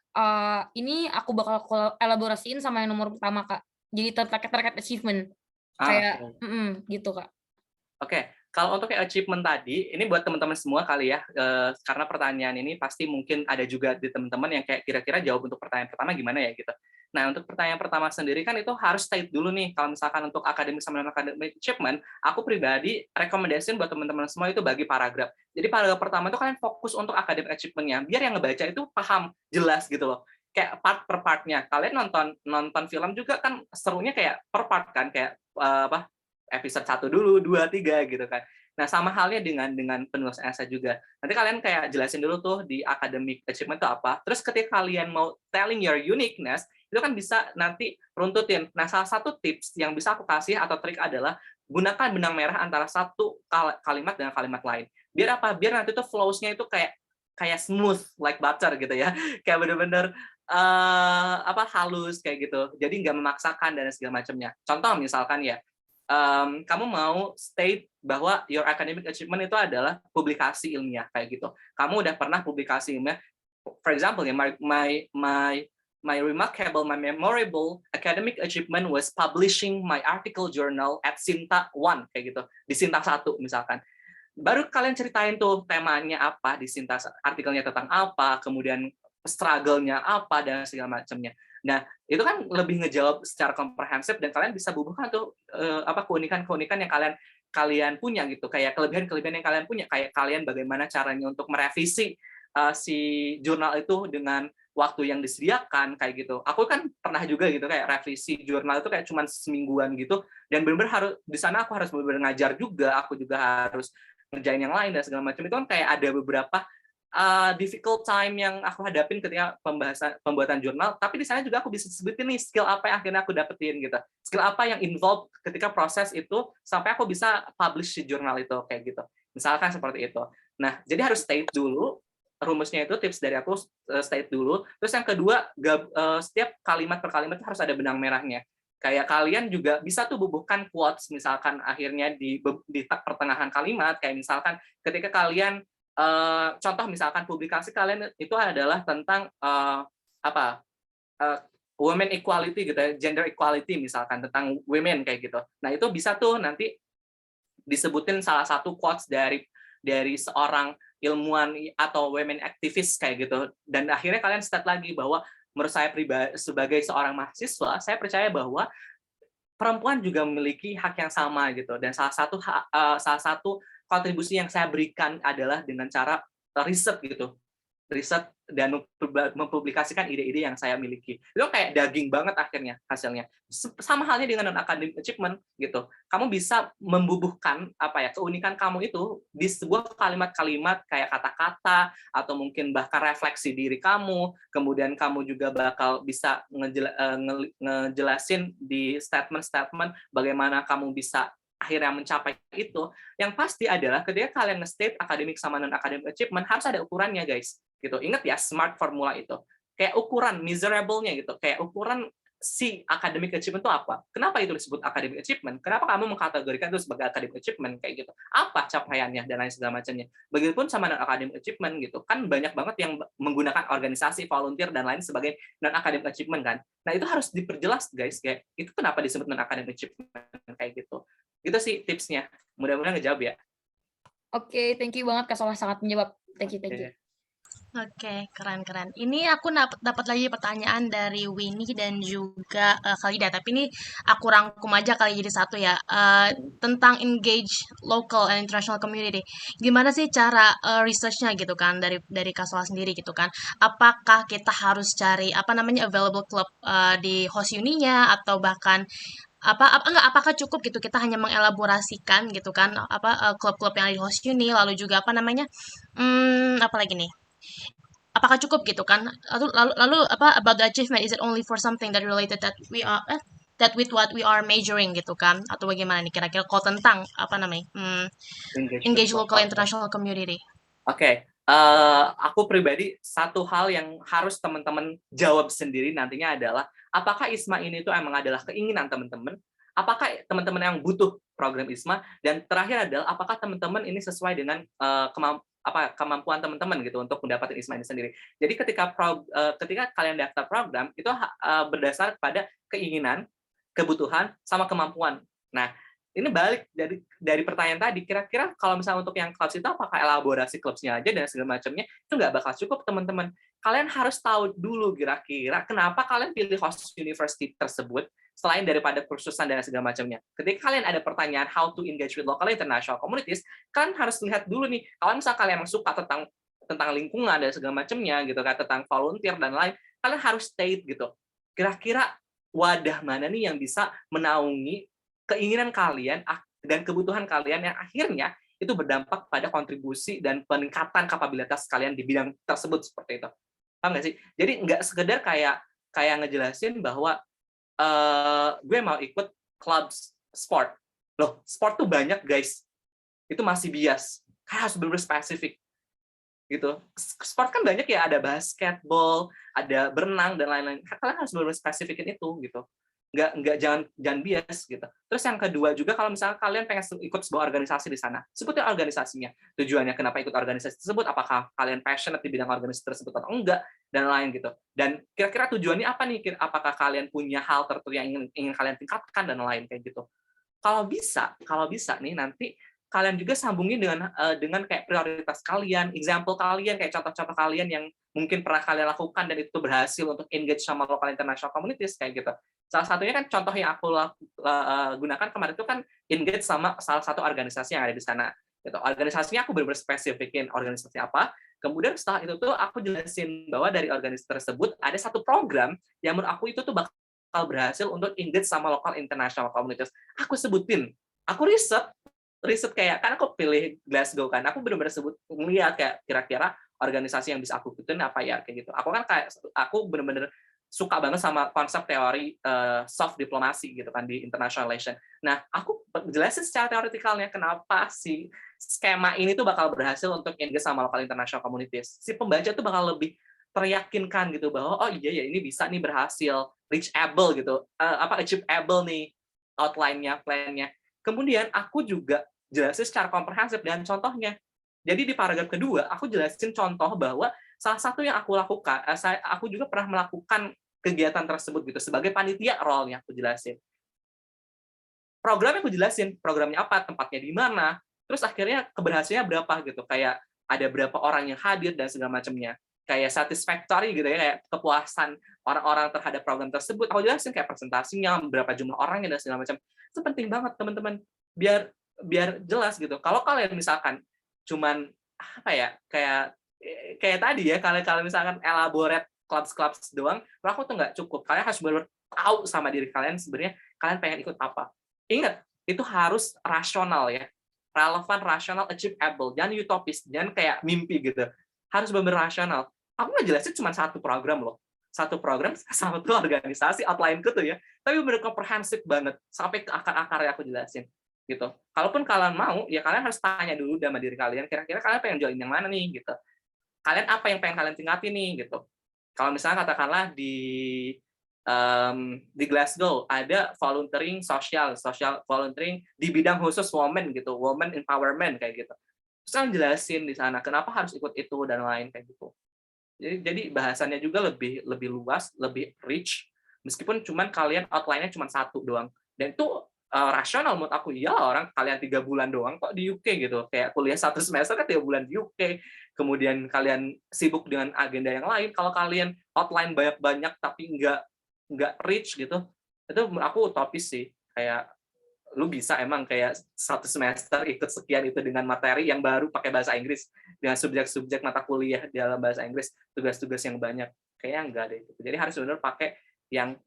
ini aku bakal elaborasiin sama yang nomor pertama, Kak. Jadi terkait achievement. Kayak gitu, Kak. Oke, kalau untuk achievement tadi, ini buat teman-teman semua kali ya, karena pertanyaan ini pasti mungkin ada juga di teman-teman yang kayak kira-kira jawab untuk pertanyaan pertama gimana ya gitu. Nah, untuk pertanyaan pertama sendiri kan itu harus state dulu nih, kalau misalkan untuk academic sama non-academic achievement, aku pribadi rekomendasiin buat teman-teman semua itu bagi paragraf. Jadi paragraf pertama itu kalian fokus untuk academic achievement-nya, biar yang ngebaca itu paham, jelas gitu loh. Kayak part per partnya. Kalian nonton film juga kan serunya kayak per part kan, kayak episode 1 dulu, 2, 3 gitu kan. Nah, sama halnya dengan penulis esai juga. Nanti kalian kayak jelasin dulu tuh di academic achievement itu apa. Terus ketika kalian mau telling your uniqueness, itu kan bisa nanti runtutin. Nah, salah satu tips yang bisa aku kasih atau trik adalah gunakan benang merah antara satu kalimat dengan kalimat lain. Biar apa? Biar nanti tuh flows-nya itu kayak smooth like butter gitu ya. Kayak bener-bener halus kayak gitu. Jadi nggak memaksakan dan segala macamnya. Contoh misalkan ya, kamu mau state bahwa your academic achievement itu adalah publikasi ilmiah kayak gitu. Kamu udah pernah publikasi ilmiah, for example, my remarkable, my memorable academic achievement was publishing my article journal at Sinta 1 kayak gitu, di Sinta 1 misalkan. Baru kalian ceritain tuh temanya apa di Sinta, artikelnya tentang apa, kemudian struggle-nya apa dan segala macamnya. Nah, itu kan lebih ngejawab secara komprehensif dan kalian bisa bubuhkan tuh keunikan-keunikan yang kalian punya gitu, kayak kelebihan-kelebihan yang kalian punya, kayak kalian bagaimana caranya untuk merevisi si jurnal itu dengan waktu yang disediakan kayak gitu. Aku kan pernah juga gitu kayak revisi jurnal itu kayak cuma semingguan gitu, dan benar-benar harus di sana aku harus benar-benar ngajar juga, aku juga harus ngerjain yang lain dan segala macam. Itu kan kayak ada beberapa difficult time yang aku hadapin ketika pembuatan jurnal, tapi di sana juga aku bisa sebutin nih skill apa yang akhirnya aku dapetin gitu, skill apa yang involved ketika proses itu sampai aku bisa publish di jurnal itu kayak gitu, misalkan seperti itu. Nah, jadi harus state dulu rumusnya, itu tips dari aku, state dulu. Terus yang kedua, setiap kalimat per kalimat harus ada benang merahnya. Kayak kalian juga bisa tuh bubuhkan quotes misalkan akhirnya di pertengahan kalimat, kayak misalkan ketika kalian contoh misalkan publikasi kalian itu adalah tentang women equality gitu ya, gender equality misalkan, tentang women kayak gitu. Nah, itu bisa tuh nanti disebutin salah satu quotes dari seorang ilmuwan atau women activist kayak gitu. Dan akhirnya kalian state lagi bahwa menurut saya pribadi sebagai seorang mahasiswa, saya percaya bahwa perempuan juga memiliki hak yang sama gitu. Dan salah satu kontribusi yang saya berikan adalah dengan cara riset gitu, riset dan mempublikasikan ide-ide yang saya miliki. Itu kayak daging banget akhirnya hasilnya. Sama halnya dengan non-academic achievement gitu. Kamu bisa membubuhkan keunikan kamu itu di sebuah kalimat-kalimat kayak kata-kata atau mungkin bahkan refleksi diri kamu. Kemudian kamu juga bakal bisa ngejelasin di statement-statement bagaimana kamu bisa akhirnya mencapai itu. Yang pasti adalah ketika kalian nge-state academic sama non-academic achievement harus ada ukurannya, guys. Gitu. Ingat ya, SMART formula itu. Kayak ukuran miserable-nya gitu. Kayak ukuran si academic achievement itu apa? Kenapa itu disebut academic achievement? Kenapa kamu mengkategorikan itu sebagai academic achievement kayak gitu? Apa capaiannya dan lain segala macamnya? Begitupun sama non-academic achievement gitu. Kan banyak banget yang menggunakan organisasi, volunteer dan lain sebagai non-academic achievement kan. Nah, itu harus diperjelas, guys. Kayak itu kenapa disebut non-academic achievement kayak gitu. Itu sih tipsnya. Mudah-mudahan ngejawab ya. Oke, thank you banget Kak Solah, sangat menjawab. Thank you. Oke, keren-keren. Ini aku dapat lagi pertanyaan dari Winnie dan juga Khalida. Tapi ini aku rangkum aja kali jadi satu ya. Tentang engage local and international community. Gimana sih cara research-nya gitu kan dari Kak Solah sendiri gitu kan? Apakah kita harus cari available club di host uni-nya atau bahkan apakah cukup gitu kita hanya mengelaborasikan gitu kan klub-klub yang ada di host uni, lalu juga apa lagi nih, apakah cukup gitu kan? Lalu apa about the achievement, is it only for something that related that we are that with what we are measuring gitu kan? Atau bagaimana nih kira-kira kalau tentang apa namanya? Engage local international community. Oke, aku pribadi satu hal yang harus teman-teman jawab sendiri nantinya adalah apakah ISMA ini tuh emang adalah keinginan teman-teman? Apakah teman-teman yang butuh program ISMA? Dan terakhir adalah apakah teman-teman ini sesuai dengan kemampuan teman-teman gitu untuk mendapatkan ISMA ini sendiri. Jadi ketika kalian daftar program itu berdasar pada keinginan, kebutuhan, sama kemampuan. Nah, ini balik dari pertanyaan tadi, kira-kira kalau misalnya untuk yang clubs itu apakah elaborasi clubsnya aja dan segala macamnya itu nggak bakal cukup, teman-teman. Kalian harus tahu dulu kira-kira kenapa kalian pilih host university tersebut selain daripada kursusan dan segala macamnya. Ketika kalian ada pertanyaan how to engage with local international communities, kalian harus lihat dulu nih, kalau misalnya kalian emang suka tentang lingkungan dan segala macamnya gitu kan, tentang volunteer dan lain, kalian harus state gitu. Kira-kira wadah mana nih yang bisa menaungi keinginan kalian dan kebutuhan kalian yang akhirnya itu berdampak pada kontribusi dan peningkatan kapabilitas kalian di bidang tersebut seperti itu. Paham nggak sih? Jadi nggak sekedar kayak ngejelasin bahwa gue mau ikut klub sport. Loh, sport tuh banyak guys. Itu masih bias. Kayak harus benar-benar spesifik. Gitu. Sport kan banyak ya, ada basketball, ada berenang dan lain-lain. Kalian harus benar-benar spesifikin itu gitu. Nggak jangan bias gitu. Terus yang kedua juga kalau misalnya kalian pengen ikut sebuah organisasi di sana, sebutin organisasinya, tujuannya kenapa ikut organisasi tersebut, apakah kalian passionate di bidang organisasi tersebut atau enggak, dan lain gitu. Dan kira-kira tujuannya apa nih? Apakah kalian punya hal tertentu yang ingin kalian tingkatkan dan lain kayak gitu. Kalau bisa nih nanti kalian juga sambungin dengan kayak prioritas kalian, example kalian, kayak contoh-contoh kalian yang mungkin pernah kalian lakukan dan itu berhasil untuk engage sama local international communities kayak gitu. Salah satunya kan contoh yang aku gunakan kemarin itu kan engage sama salah satu organisasi yang ada di sana. Gitu. Organisasinya aku benar-benar spesifikin organisasi apa. Kemudian setelah itu tuh aku jelasin bahwa dari organisasi tersebut ada satu program yang menurut aku itu tuh bakal berhasil untuk engage sama local international communities. Aku sebutin, aku riset kayak kan aku pilih Glasgow kan, aku benar-benar ngeliat kayak kira-kira organisasi yang bisa aku ikutin apa ya kayak gitu. Aku benar-benar suka banget sama konsep teori soft diplomasi gitu kan di international relation. Nah, aku jelasin secara teoretikalnya kenapa si skema ini tuh bakal berhasil untuk engage sama local international communities. Si pembaca tuh bakal lebih teryakinkan gitu bahwa oh iya ya ini bisa nih berhasil, reachable gitu, achievable nih outline-nya, plan-nya. Kemudian aku juga jelasin secara komprehensif dengan contohnya. Jadi di paragraf kedua, aku jelasin contoh bahwa salah satu yang aku lakukan, aku juga pernah melakukan kegiatan tersebut gitu sebagai panitia role-nya aku jelasin. Programnya aku jelasin, programnya apa, tempatnya di mana, terus akhirnya keberhasilannya berapa gitu, kayak ada berapa orang yang hadir dan segala macamnya. Kayak satisfactory gitu ya, kayak kepuasan orang-orang terhadap program tersebut. Aku jelasin kayak presentasinya, berapa jumlah orangnya dan segala macam. Itu penting banget teman-teman, biar jelas gitu. Kalau kalian misalkan cuman apa ya, kayak tadi ya, kalian misalkan elaborate clubs doang, aku tuh nggak cukup. Kalian harus benar-benar tahu sama diri kalian sebenarnya kalian pengen ikut apa. Ingat, itu harus rasional ya. Relevan, rasional, achievable. Jangan utopis, jangan kayak mimpi gitu. Harus benar-benar rasional. Aku nggak jelasin cuma satu program loh. Satu program, satu organisasi, outline-ku tuh ya. Tapi benar komprehensif banget. Sampai ke akar-akarnya aku jelasin. Gitu. Kalaupun kalian mau, ya kalian harus tanya dulu sama diri kalian, kira-kira kalian pengen join yang mana nih, gitu. Kalian apa yang pengen kalian tingkatin nih, gitu. Kalau misalnya katakanlah di Glasgow ada volunteering social volunteering di bidang khusus women gitu, women empowerment kayak gitu. Terus kalian jelasin di sana kenapa harus ikut itu dan lain kayak gitu. Jadi bahasannya juga lebih luas, lebih rich, meskipun cuman kalian outline-nya cuma satu doang. Dan itu rasional menurut aku. Ya orang kalian 3 bulan doang kok di UK gitu, kayak kuliah 1 semester kan 3 bulan di UK, kemudian kalian sibuk dengan agenda yang lain. Kalau kalian outline banyak-banyak tapi nggak rich gitu, itu menurut aku utopis sih. Kayak lu bisa emang kayak 1 semester ikut sekian itu dengan materi yang baru pakai bahasa Inggris, dengan subjek-subjek mata kuliah dalam bahasa Inggris, tugas-tugas yang banyak, kayaknya enggak deh. Jadi harus benar pakai yang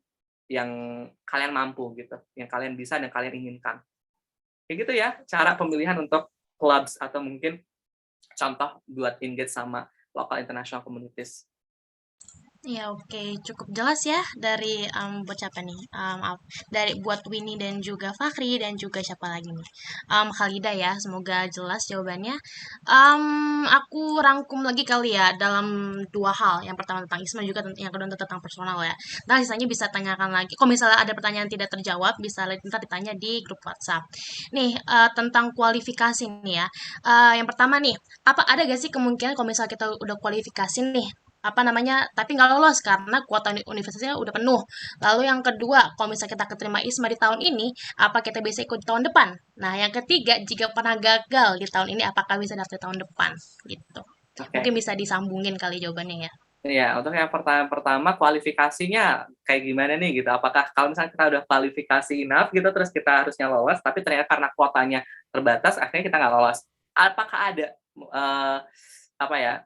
kalian mampu gitu, yang kalian bisa dan kalian inginkan. Kayak gitu ya, cara pemilihan untuk clubs atau mungkin contoh buat engage sama local international communities. Ya oke, cukup jelas ya dari buat siapa nih? Dari buat Winnie dan juga Fahri dan juga siapa lagi nih? Khalida ya, semoga jelas jawabannya. Aku rangkum lagi kali ya dalam dua hal. Yang pertama tentang ISMA juga yang kedua tentang personal ya. Nah, sisanya bisa tanyakan lagi. Kalau misalnya ada pertanyaan tidak terjawab, bisa ntar ditanya di grup WhatsApp. Nih, tentang kualifikasi nih ya. Yang pertama nih, apa ada gak sih kemungkinan kalau misalnya kita udah kualifikasi nih, apa namanya, tapi nggak lolos karena kuota universitasnya udah penuh. Lalu yang kedua, kalau misalnya kita keterima ISMA di tahun ini, apa kita bisa ikut di tahun depan? Nah, yang ketiga, jika pernah gagal di tahun ini, apakah bisa daftar di tahun depan? Gitu. Oke. Mungkin bisa disambungin kali jawabannya ya. Ya, untuk yang pertama kualifikasinya kayak gimana nih gitu? Apakah kalau misalnya kita udah kualifikasi enough gitu, terus kita harusnya lolos, tapi ternyata karena kuotanya terbatas, akhirnya kita nggak lolos. Apakah ada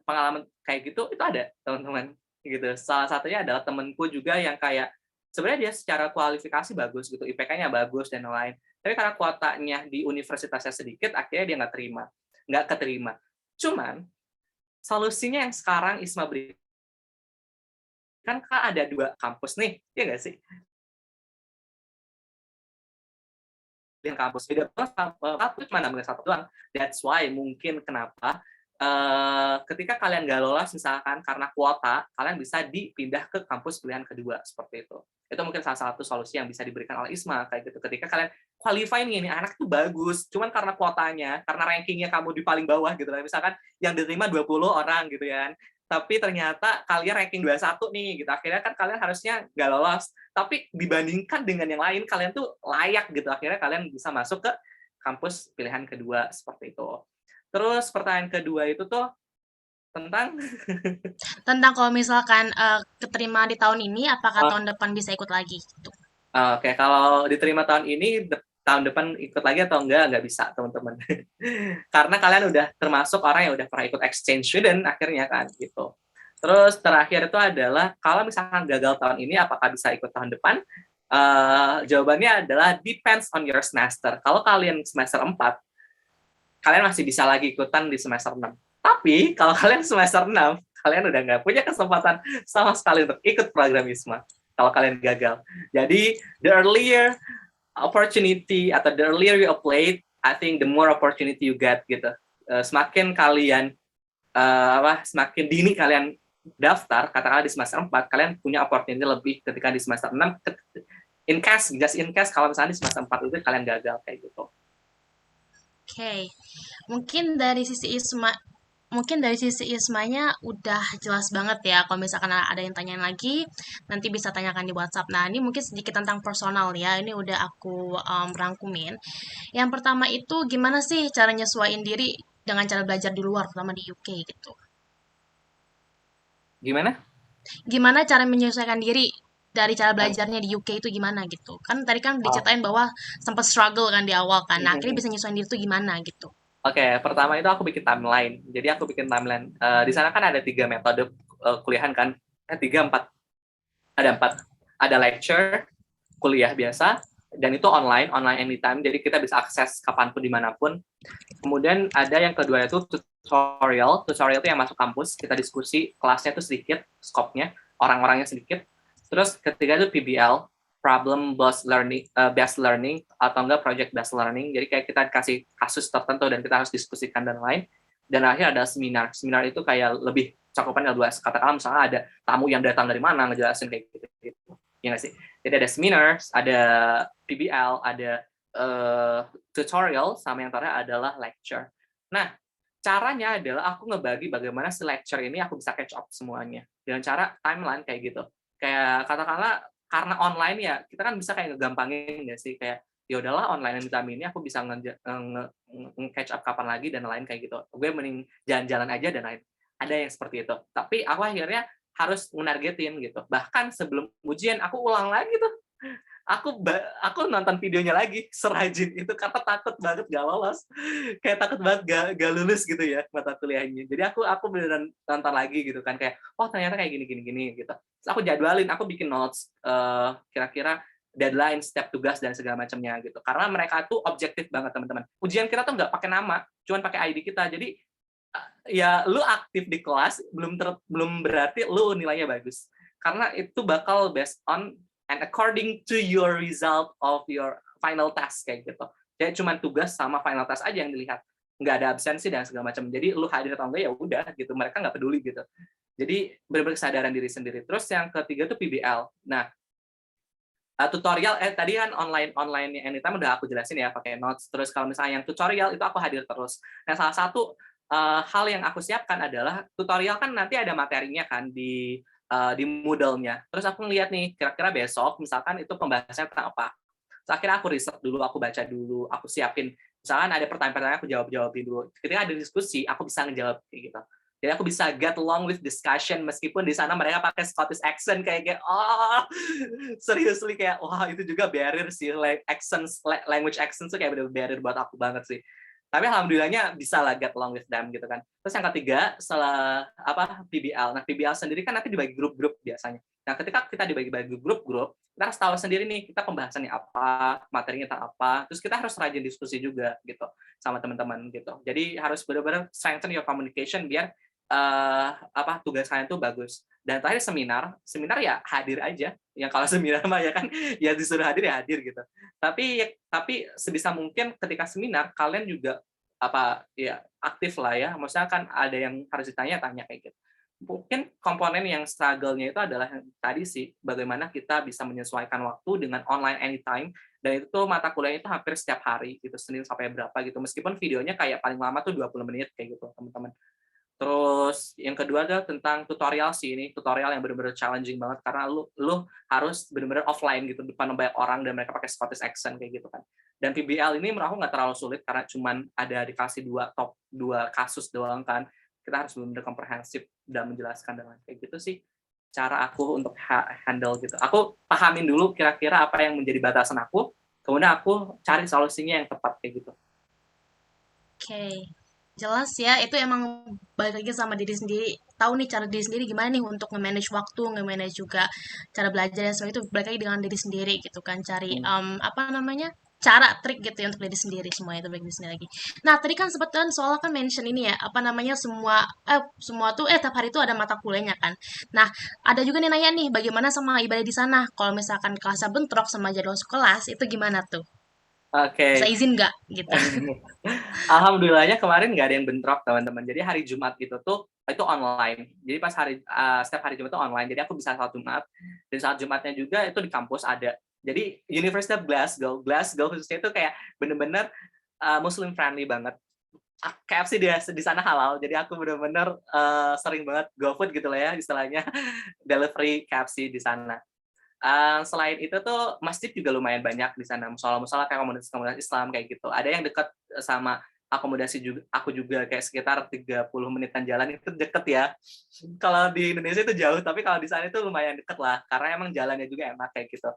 pengalaman kayak gitu? Itu ada, teman-teman. Gitu. Salah satunya adalah temenku juga yang kayak sebenarnya dia secara kualifikasi bagus gitu, IPK-nya bagus dan lain-lain. Tapi karena kuotanya di universitasnya sedikit, akhirnya dia nggak keterima. Cuman solusinya yang sekarang ISMA beri kan ada 2 kampus nih, ya nggak sih? Yang kampus beda satu cuma nambah 1 doang. That's why mungkin kenapa ketika kalian nggak lolos misalkan karena kuota, kalian bisa dipindah ke kampus pilihan kedua seperti itu. Itu mungkin salah satu solusi yang bisa diberikan oleh ISMA kayak gitu. Ketika kalian qualify nih, anak itu bagus, cuman karena kuotanya, karena rankingnya kamu di paling bawah gitu lah. Misalkan yang diterima 20 orang gitu ya kan. Tapi ternyata kalian ranking 21 nih gitu. Akhirnya kan kalian harusnya nggak lolos. Tapi dibandingkan dengan yang lain, kalian tuh layak gitu. Akhirnya kalian bisa masuk ke kampus pilihan kedua seperti itu. Terus pertanyaan kedua itu tuh tentang kalau misalkan keterima di tahun ini, apakah tahun depan bisa ikut lagi? Gitu. Oke, kalau diterima tahun ini, tahun depan ikut lagi atau nggak bisa, teman-teman. Karena kalian udah termasuk orang yang udah pernah ikut exchange student akhirnya kan, gitu. Terus terakhir itu adalah, kalau misalkan gagal tahun ini, apakah bisa ikut tahun depan? Jawabannya adalah depends on your semester. Kalau kalian semester 4, kalian masih bisa lagi ikutan di semester 6. Tapi kalau kalian semester 6, kalian udah nggak punya kesempatan sama sekali untuk ikut program ISMA kalau kalian gagal. Jadi the earlier opportunity atau the earlier you apply, I think the more opportunity you get gitu. Semakin kalian semakin dini kalian daftar, katakanlah di semester 4, kalian punya opportunity lebih ketika di semester 6. Just in case kalau misalnya di semester 4 itu kalian gagal kayak gitu. Oke, mungkin dari sisi ISMA-nya udah jelas banget ya. Kalau misalkan ada yang tanyain lagi, nanti bisa tanyakan di WhatsApp. Nah, ini mungkin sedikit tentang personal ya. Ini udah aku rangkumin. Yang pertama itu gimana sih cara nyesuaiin diri dengan cara belajar di luar, terutama di UK gitu. Gimana? Gimana cara menyesuaikan diri dari cara belajarnya di UK itu gimana gitu. Kan tadi kan diceritain bahwa sempat struggle kan di awal kan. Nah, akhirnya bisa nyesuaiin diri itu gimana gitu. Oke, pertama itu aku bikin timeline. Jadi aku bikin timeline. Di sana kan ada 3 metode kuliahan kan. 3, 4. Ada 4. Ada lecture, kuliah biasa, dan itu online anytime. Jadi kita bisa akses kapanpun, dimanapun. Kemudian ada yang kedua itu tutorial. Tutorial itu yang masuk kampus, kita diskusi, kelasnya itu sedikit, skopnya, orang-orangnya sedikit. Terus ketiga itu PBL, problem based learning atau enggak project based learning. Jadi kayak kita kasih kasus tertentu dan kita harus diskusikan dan lain. Dan akhir ada seminar. Seminar itu kayak lebih cakupannya luas. Katakanlah misalnya ada tamu yang datang dari mana ngejelasin kayak gitu. Ya nggak sih? Jadi ada seminar, ada PBL, ada tutorial, sama yang terakhir adalah lecture. Nah, caranya adalah aku ngebagi bagaimana si lecture ini aku bisa catch up semuanya dengan cara timeline kayak gitu. Kayak katakanlah karena online ya, kita kan bisa kayak ngegampangin nggak sih, kayak ya udahlah online anytime ini aku bisa nge-catch up kapan lagi dan lain kayak gitu. Gue mending jalan-jalan aja dan lain. Ada yang seperti itu. Tapi aku akhirnya harus menargetin gitu. Bahkan sebelum ujian aku ulang lagi tuh. Aku nonton videonya lagi serajin itu karena takut banget gak lolos, kayak takut banget gak lulus gitu ya mata kuliahnya. Jadi aku beneran nonton lagi gitu kan, kayak ternyata kayak gini gitu. Terus aku jadwalin, aku bikin notes kira-kira deadline, step tugas dan segala macamnya gitu. Karena mereka tuh objektif banget teman-teman. Ujian kita tuh nggak pakai nama, cuman pakai ID kita. Jadi ya lu aktif di kelas belum berarti lu nilainya bagus. Karena itu bakal based on and according to your result of your final test kayak gitu. Jadi cuma tugas sama final test aja yang dilihat. Nggak ada absensi dan segala macam. Jadi lu hadir atau enggak ya udah gitu. Mereka nggak peduli gitu. Jadi benar-benar kesadaran diri sendiri. Terus yang ketiga tuh PBL. Nah, tutorial tadi kan online anytime udah aku jelasin ya pakai notes. Terus kalau misalnya yang tutorial itu aku hadir terus. Nah, salah satu hal yang aku siapkan adalah tutorial kan nanti ada materinya kan di Moodle-nya. Terus aku ngeliat nih kira-kira besok misalkan itu pembahasannya tentang apa. Terus akhirnya aku riset dulu, aku baca dulu, aku siapin. Misalkan ada pertanyaan-pertanyaan aku jawabin dulu. Ketika ada diskusi, aku bisa ngejawab kayak gitu. Jadi aku bisa get along with discussion meskipun di sana mereka pakai Scottish accent kayak seriously kayak wah itu juga barrier sih, language accents tuh kayak bener barrier buat aku banget sih. Tapi alhamdulillahnya bisa lah get along with them gitu kan. Terus yang ketiga setelah PBL. Nah PBL sendiri kan nanti dibagi grup-grup biasanya. Nah ketika kita dibagi-bagi grup-grup, kita harus tahu sendiri nih kita pembahasannya apa, materinya tentang apa. Terus kita harus rajin diskusi juga gitu sama teman-teman gitu. Jadi harus benar-benar strengthen your communication biar tugas kalian tuh bagus. Dan terakhir seminar ya hadir aja. Yang kalau seminar mah ya kan ya disuruh hadir ya hadir gitu. Tapi sebisa mungkin ketika seminar kalian juga aktif lah ya. Maksudnya kan ada yang harus ditanya-tanya kayak gitu. Mungkin komponen yang struggle-nya itu adalah yang tadi sih, bagaimana kita bisa menyesuaikan waktu dengan online anytime, dan itu mata kuliahnya itu hampir setiap hari gitu, Senin sampai berapa gitu. Meskipun videonya kayak paling lama tuh 20 menit kayak gitu, teman-teman. Terus yang kedua adalah tentang tutorial sih, ini tutorial yang benar-benar challenging banget karena lu harus benar-benar offline gitu depan banyak orang dan mereka pakai Scottish accent kayak gitu kan. Dan PBL ini menurut aku nggak terlalu sulit karena cuman ada dikasih dua kasus doang kan. Kita harus benar-benar komprehensif dan menjelaskan dengan kayak gitu sih cara aku untuk handle gitu. Aku pahamin dulu kira-kira apa yang menjadi batasan aku, kemudian aku cari solusinya yang tepat kayak gitu. Oke. Jelas ya, itu emang balik lagi sama diri sendiri. Tahu nih cara diri sendiri gimana nih untuk nge-manage waktu, nge-manage juga cara belajar dan sebagainya itu balik lagi dengan diri sendiri gitu kan. Cari cara trik gitu ya untuk diri sendiri, semuanya itu balik diri sendiri lagi. Nah, tadi kan sempat kan soalnya kan mention ini ya, semua tuh tiap hari itu ada mata kuliahnya kan. Nah, ada juga nih nanya nih bagaimana sama ibadah di sana. Kalau misalkan kelasnya bentrok sama jadwal kelas, itu gimana tuh? Oke. Bisa izin nggak gitu? Alhamdulillahnya kemarin nggak ada yang bentrok teman-teman. Jadi hari Jumat itu online. Jadi pas setiap hari Jumat itu online. Jadi aku bisa salat Jumat. Dan saat Jumatnya juga itu di kampus ada. Jadi University of Glasgow khususnya itu kayak bener-bener Muslim friendly banget. KFC di sana halal. Jadi aku bener-bener sering banget GoFood gitu lah ya istilahnya delivery KFC di sana. Selain itu tuh masjid juga lumayan banyak di sana, musola kayak komunitas Islam kayak gitu. Ada yang dekat sama akomodasi juga, aku juga kayak sekitar 30 menitan jalan itu deket ya. Kalau di Indonesia itu jauh, tapi kalau di sana itu lumayan deket lah, karena emang jalannya juga enak kayak gitu.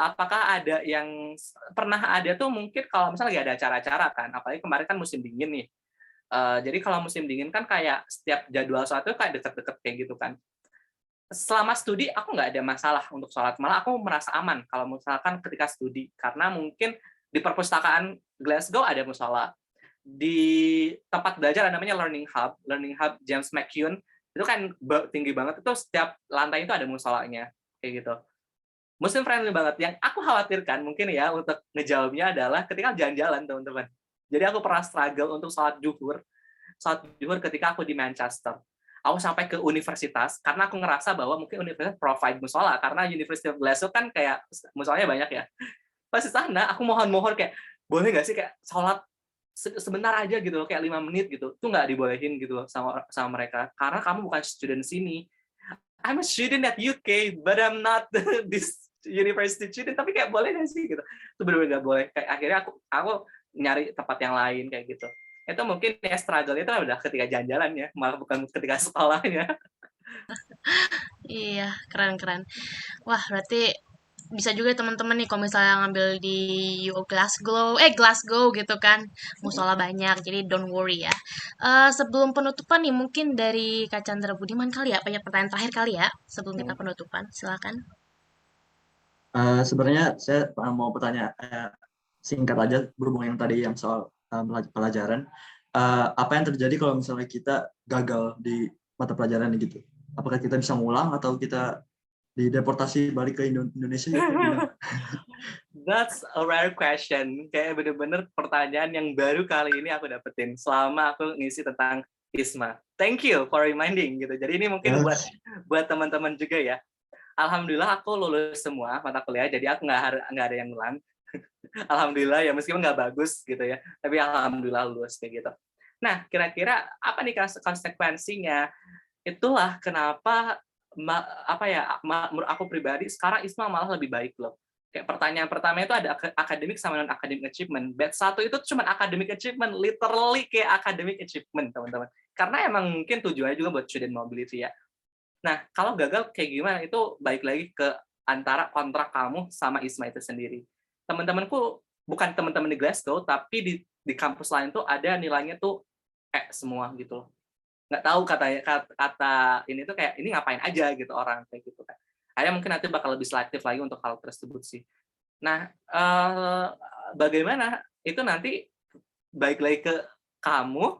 Apakah ada yang pernah ada tuh mungkin kalau misalnya lagi ada acara-acara kan, apalagi kemarin kan musim dingin nih. Jadi kalau musim dingin kan kayak setiap jadwal sholat itu kayak deket-deket kayak gitu kan. Selama studi aku nggak ada masalah untuk sholat, malah aku merasa aman kalau misalkan ketika studi karena mungkin di perpustakaan Glasgow ada musola, di tempat belajar namanya Learning Hub James McKeown itu kan tinggi banget, itu setiap lantai itu ada musolanya kayak gitu. Muslim friendly banget. Yang aku khawatirkan mungkin ya untuk ngejawabnya adalah ketika jalan-jalan teman-teman. Jadi aku pernah struggle untuk sholat zuhur ketika aku di Manchester. Aku sampai ke universitas karena aku ngerasa bahwa mungkin universitas provide musola karena University of Glasgow kan kayak musolanya banyak ya. Pas di sana aku mohon kayak boleh nggak sih kayak sholat sebentar aja gitu loh, kayak 5 menit gitu. Itu nggak dibolehin gitu loh sama mereka karena kamu bukan student sini. I'm a student at UK but I'm not this university student, tapi kayak boleh nggak sih gitu. Itu benar-benar nggak boleh. Kayak akhirnya aku nyari tempat yang lain kayak gitu. Itu mungkin ya struggle itu udah ketika jalan-jalan ya, malah bukan ketika sekolahnya. Iya, keren. Wah, berarti bisa juga teman-teman nih kalau misalnya ngambil di Glasgow gitu kan, musola banyak, jadi don't worry ya. Sebelum penutupan nih, mungkin dari Kak Chandra Budiman kali ya, banyak pertanyaan terakhir kali ya, sebelum kita penutupan, silakan. Sebenarnya saya mau bertanya singkat aja berhubung yang tadi yang soal pelajaran. apa yang terjadi kalau misalnya kita gagal di mata pelajaran gitu? Apakah kita bisa ngulang atau kita dideportasi balik ke Indonesia gitu? Gimana? That's a rare question. Kayak bener-bener pertanyaan yang baru kali ini aku dapetin selama aku ngisi tentang ISMA. Thank you for reminding gitu. Jadi ini mungkin buat teman-teman juga ya. Alhamdulillah aku lulus semua mata kuliah, jadi aku nggak ada yang ngulang. Alhamdulillah ya, meskipun nggak bagus gitu ya, tapi alhamdulillah lulus kayak gitu. Nah, kira-kira apa nih konsekuensinya? Itulah kenapa menurut aku pribadi sekarang ISMA malah lebih baik loh. Kayak pertanyaan pertama itu ada academic sama non academic achievement. Batch 1 itu cuma academic achievement, literally kayak academic achievement, teman-teman. Karena emang mungkin tujuannya juga buat student mobility ya. Nah, kalau gagal kayak gimana? Itu balik lagi ke antara kontrak kamu sama ISMA itu sendiri. Teman-temanku, bukan teman-teman di Glasgow, tapi di kampus lain tuh ada nilainya tuh semua gitu loh. Nggak tahu kata ini tuh kayak, ini ngapain aja gitu orang kayak gitu kan. Akhirnya mungkin nanti bakal lebih selektif lagi untuk hal tersebut sih. Nah, bagaimana? Itu nanti balik lagi ke kamu,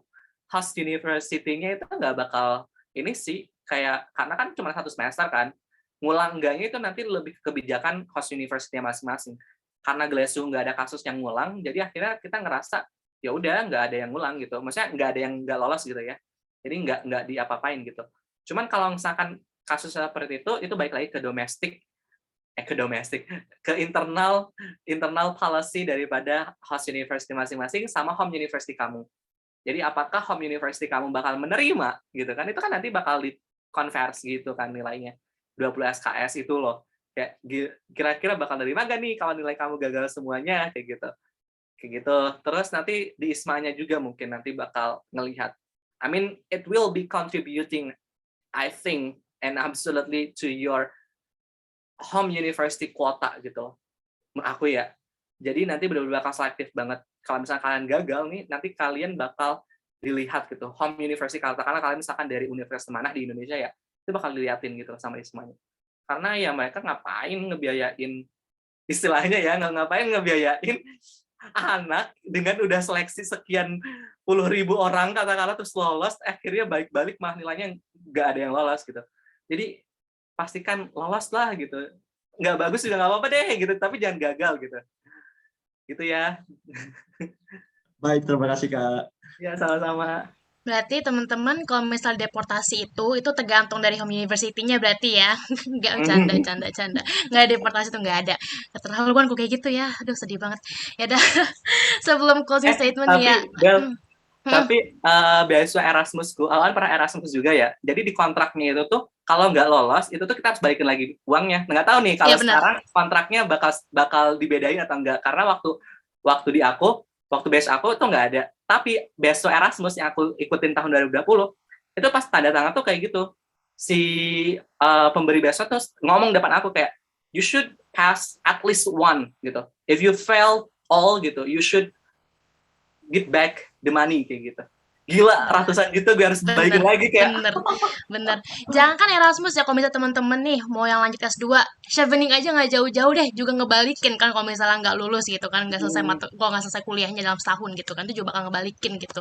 host university-nya itu nggak bakal ini sih, kayak karena kan cuma 1 semester kan, ngulang enggaknya itu nanti lebih kebijakan host university-nya masing-masing. Karena Glasgow nggak ada kasus yang ngulang, jadi akhirnya kita ngerasa ya udah nggak ada yang ngulang gitu. Maksudnya nggak ada yang nggak lolos gitu ya. Jadi nggak diapa-apain gitu. Cuman kalau misalkan kasus seperti itu baik lagi ke ke internal policy daripada host university masing-masing sama home university kamu. Jadi apakah home university kamu bakal menerima gitu kan? Itu kan nanti bakal dikonversi gitu kan nilainya. 20 SKS itu loh. Kayak kira-kira bakal nerima gak nih kalau nilai kamu gagal semuanya kayak gitu. Kayak gitu. Terus nanti di ISMA-nya juga mungkin nanti bakal ngelihat. I mean, it will be contributing, I think, and absolutely to your home university quota gitu. Menurut aku ya. Jadi nanti benar-benar bakal selektif banget. Kalau misalnya kalian gagal nih, nanti kalian bakal dilihat gitu. Home university, katakanlah kalian misalkan dari universitas mana di Indonesia ya, itu bakal diliatin gitu sama ISMA-nya. Karena ya mereka ngapain ngebiayain, istilahnya ya, ngapain ngebiayain anak dengan udah seleksi sekian puluh ribu orang katakanlah terus lolos, akhirnya balik-balik malah nilainya nggak ada yang lolos gitu. Jadi pastikan lolos lah gitu. Nggak bagus juga nggak apa-apa deh gitu, tapi jangan gagal gitu. Gitu ya. Baik, terima kasih Kak. Ya, sama-sama. Berarti teman-teman kalau misal deportasi itu tergantung dari home university-nya berarti ya. Nggak canda. Nggak ada deportasi itu nggak ada. Keterlaluan kok kayak gitu ya. Aduh sedih banget. Ya udah sebelum closing statement nih ya. Tapi beasiswa Erasmusku, awalnya pernah Erasmus juga ya. Jadi di kontraknya itu tuh kalau nggak lolos itu tuh kita harus balikin lagi uangnya. Nggak tahu nih kalau sekarang kontraknya bakal dibedain atau enggak. Karena waktu beasiswa aku itu nggak ada. Tapi beasiswa Erasmus yang aku ikutin tahun 2020 itu pas tanda tangan tuh kayak gitu. Si pemberi beasiswa tuh ngomong depan aku kayak, you should pass at least one gitu. If you fail all gitu, you should give back the money kayak gitu. Gila, ratusan juta gue harus balikin lagi kayak. Bener. Jangan kan Erasmus ya, kalau misalnya teman-teman nih mau yang lanjut S2, Chevening aja nggak jauh-jauh deh, juga ngebalikin kan kalau misalnya nggak lulus gitu kan, nggak selesai kalau nggak selesai kuliahnya dalam setahun gitu kan, itu juga bakal ngebalikin gitu.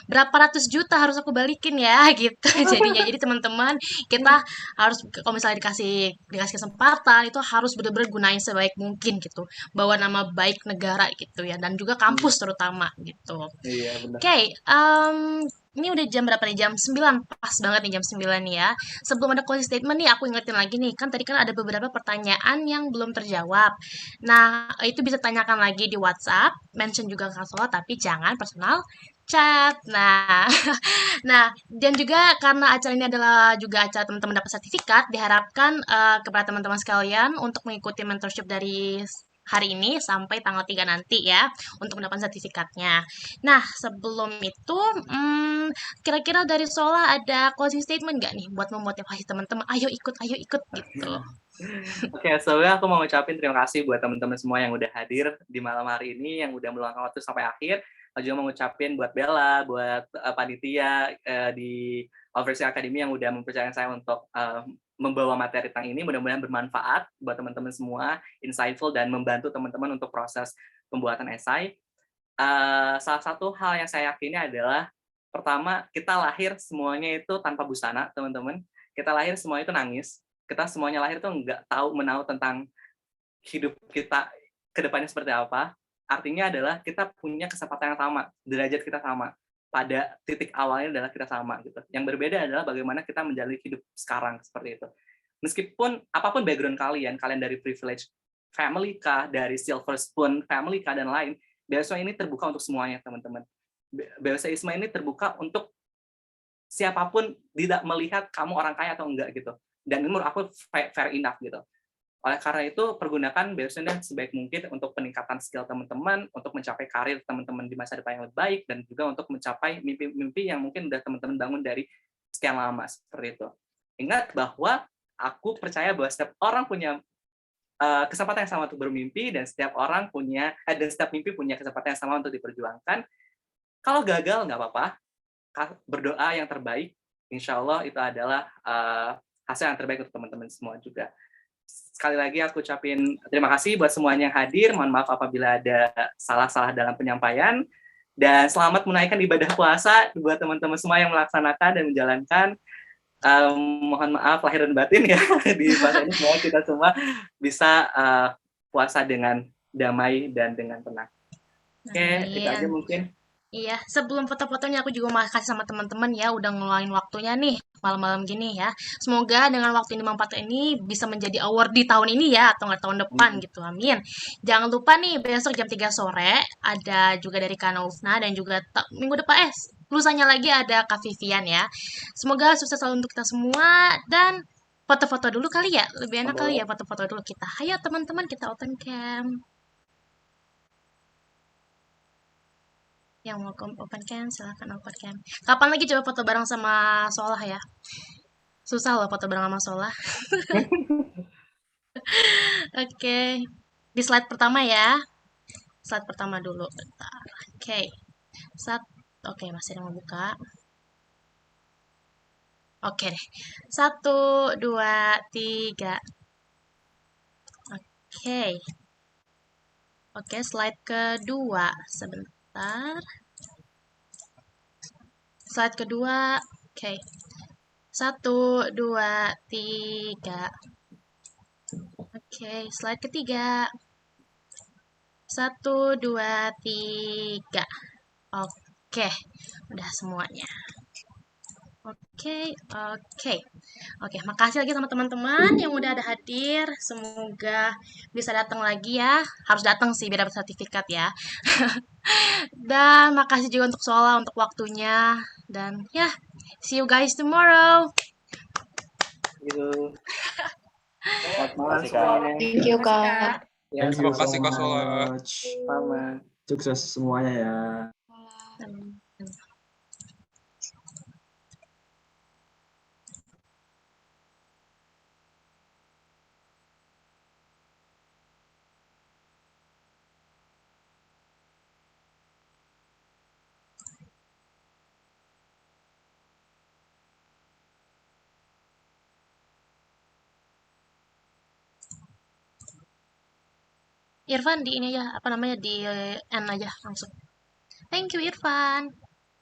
Berapa ratus juta harus aku balikin ya gitu jadinya. Jadi teman-teman kita harus kalau misalnya dikasih kesempatan itu harus benar-benar gunain sebaik mungkin gitu, bawa nama baik negara gitu ya, dan juga kampus terutama gitu. Iya, benar. Oke, ini udah jam berapa nih? Jam 9. Pas banget nih jam 9 nih ya. Sebelum ada closing statement nih, aku ingetin lagi nih. Kan tadi kan ada beberapa pertanyaan yang belum terjawab. Nah, itu bisa tanyakan lagi di WhatsApp. Mention juga Kak Sola, tapi jangan personal chat. Nah, dan juga karena acara ini adalah juga acara teman-teman dapat sertifikat, diharapkan kepada teman-teman sekalian untuk mengikuti mentorship dari hari ini sampai tanggal 3 nanti ya untuk mendapatkan sertifikatnya. Nah, sebelum itu kira-kira dari Sola ada closing statement nggak nih buat memotivasi teman-teman? Ayo ikut gitu. Oke, sebelumnya aku mau ngucapin terima kasih buat teman-teman semua yang udah hadir di malam hari ini, yang udah meluangkan waktu sampai akhir. Aku juga mau ngucapin buat Bella, buat panitia di Overseas Academy yang udah mempercayakan saya untuk membawa materi tentang ini. Mudah-mudahan bermanfaat buat teman-teman semua, insightful, dan membantu teman-teman untuk proses pembuatan esai. salah satu hal yang saya yakini adalah pertama, kita lahir semuanya itu tanpa busana, teman-teman. Kita lahir semuanya itu nangis. Kita semuanya lahir tuh nggak tahu menahu tentang hidup kita ke depannya seperti apa. Artinya adalah kita punya kesempatan yang sama, derajat kita sama. Pada titik awalnya adalah kita sama gitu. Yang berbeda adalah bagaimana kita menjalani hidup sekarang seperti itu. Meskipun apapun background kalian dari privilege family kah, dari silver spoon family kah dan lain, beasiswa ini terbuka untuk semuanya, teman-teman. Beasiswa ini terbuka untuk siapapun, tidak melihat kamu orang kaya atau enggak gitu. Dan menurut aku fair enough gitu. Oleh karena itu, pergunakan beasiswa sebaik mungkin untuk peningkatan skill teman-teman, untuk mencapai karir teman-teman di masa depan yang lebih baik, dan juga untuk mencapai mimpi-mimpi yang mungkin udah teman-teman bangun dari sekian lama, seperti itu. Ingat bahwa aku percaya bahwa setiap orang punya kesempatan yang sama untuk bermimpi, dan setiap orang punya, dan setiap mimpi punya kesempatan yang sama untuk diperjuangkan. Kalau gagal, nggak apa-apa. Berdoa yang terbaik, insya Allah itu adalah hasil yang terbaik untuk teman-teman semua juga. Sekali lagi aku ucapin terima kasih buat semuanya yang hadir. Mohon maaf apabila ada salah-salah dalam penyampaian. Dan selamat menaikkan ibadah puasa buat teman-teman semua yang melaksanakan dan menjalankan. Mohon maaf lahir dan batin ya di puasa ini, semoga kita semua bisa puasa dengan damai dan dengan tenang. Oke, itu aja mungkin. Iya, sebelum foto-fotonya aku juga makasih sama teman-teman ya udah ngeluangin waktunya nih malam-malam gini ya. Semoga dengan waktu ini manfaat ini bisa menjadi award di tahun ini ya atau nggak tahun depan gitu. Amin. Jangan lupa nih besok jam 3 sore ada juga dari Kanaufna dan juga minggu depan lusanya lagi ada Kak Vivian ya. Semoga sukses selalu untuk kita semua dan foto-foto dulu kali ya. Lebih enak kali ya foto-foto dulu kita. Ayo teman-teman kita open cam. Yang mau open cam silahkan open cam. Kapan lagi coba foto bareng sama Solah ya? Susah loh foto bareng sama Solah. Oke. Di slide pertama ya. Slide pertama dulu. Bentar. Oke. Oke, masih ada yang mau buka. Oke deh. 1, 2, 3. Oke. Oke, slide kedua. Sebentar. Slide kedua. Oke. 1, 2, 3. Oke, slide ketiga. 1, 2, 3. Oke, udah semuanya. Oke, makasih lagi sama teman-teman yang udah ada hadir. Semoga bisa datang lagi ya. Harus datang sih biar dapat sertifikat ya. Dan makasih juga untuk Sola untuk waktunya. Dan ya, see you guys tomorrow. Selamat malam semuanya. Thank you, Kak. Thank you Terima kasih, so Kak Sola. much. Selamat. Sukses semuanya ya. Irfan di ini aja, apa namanya, di end aja langsung. Thank you Irfan.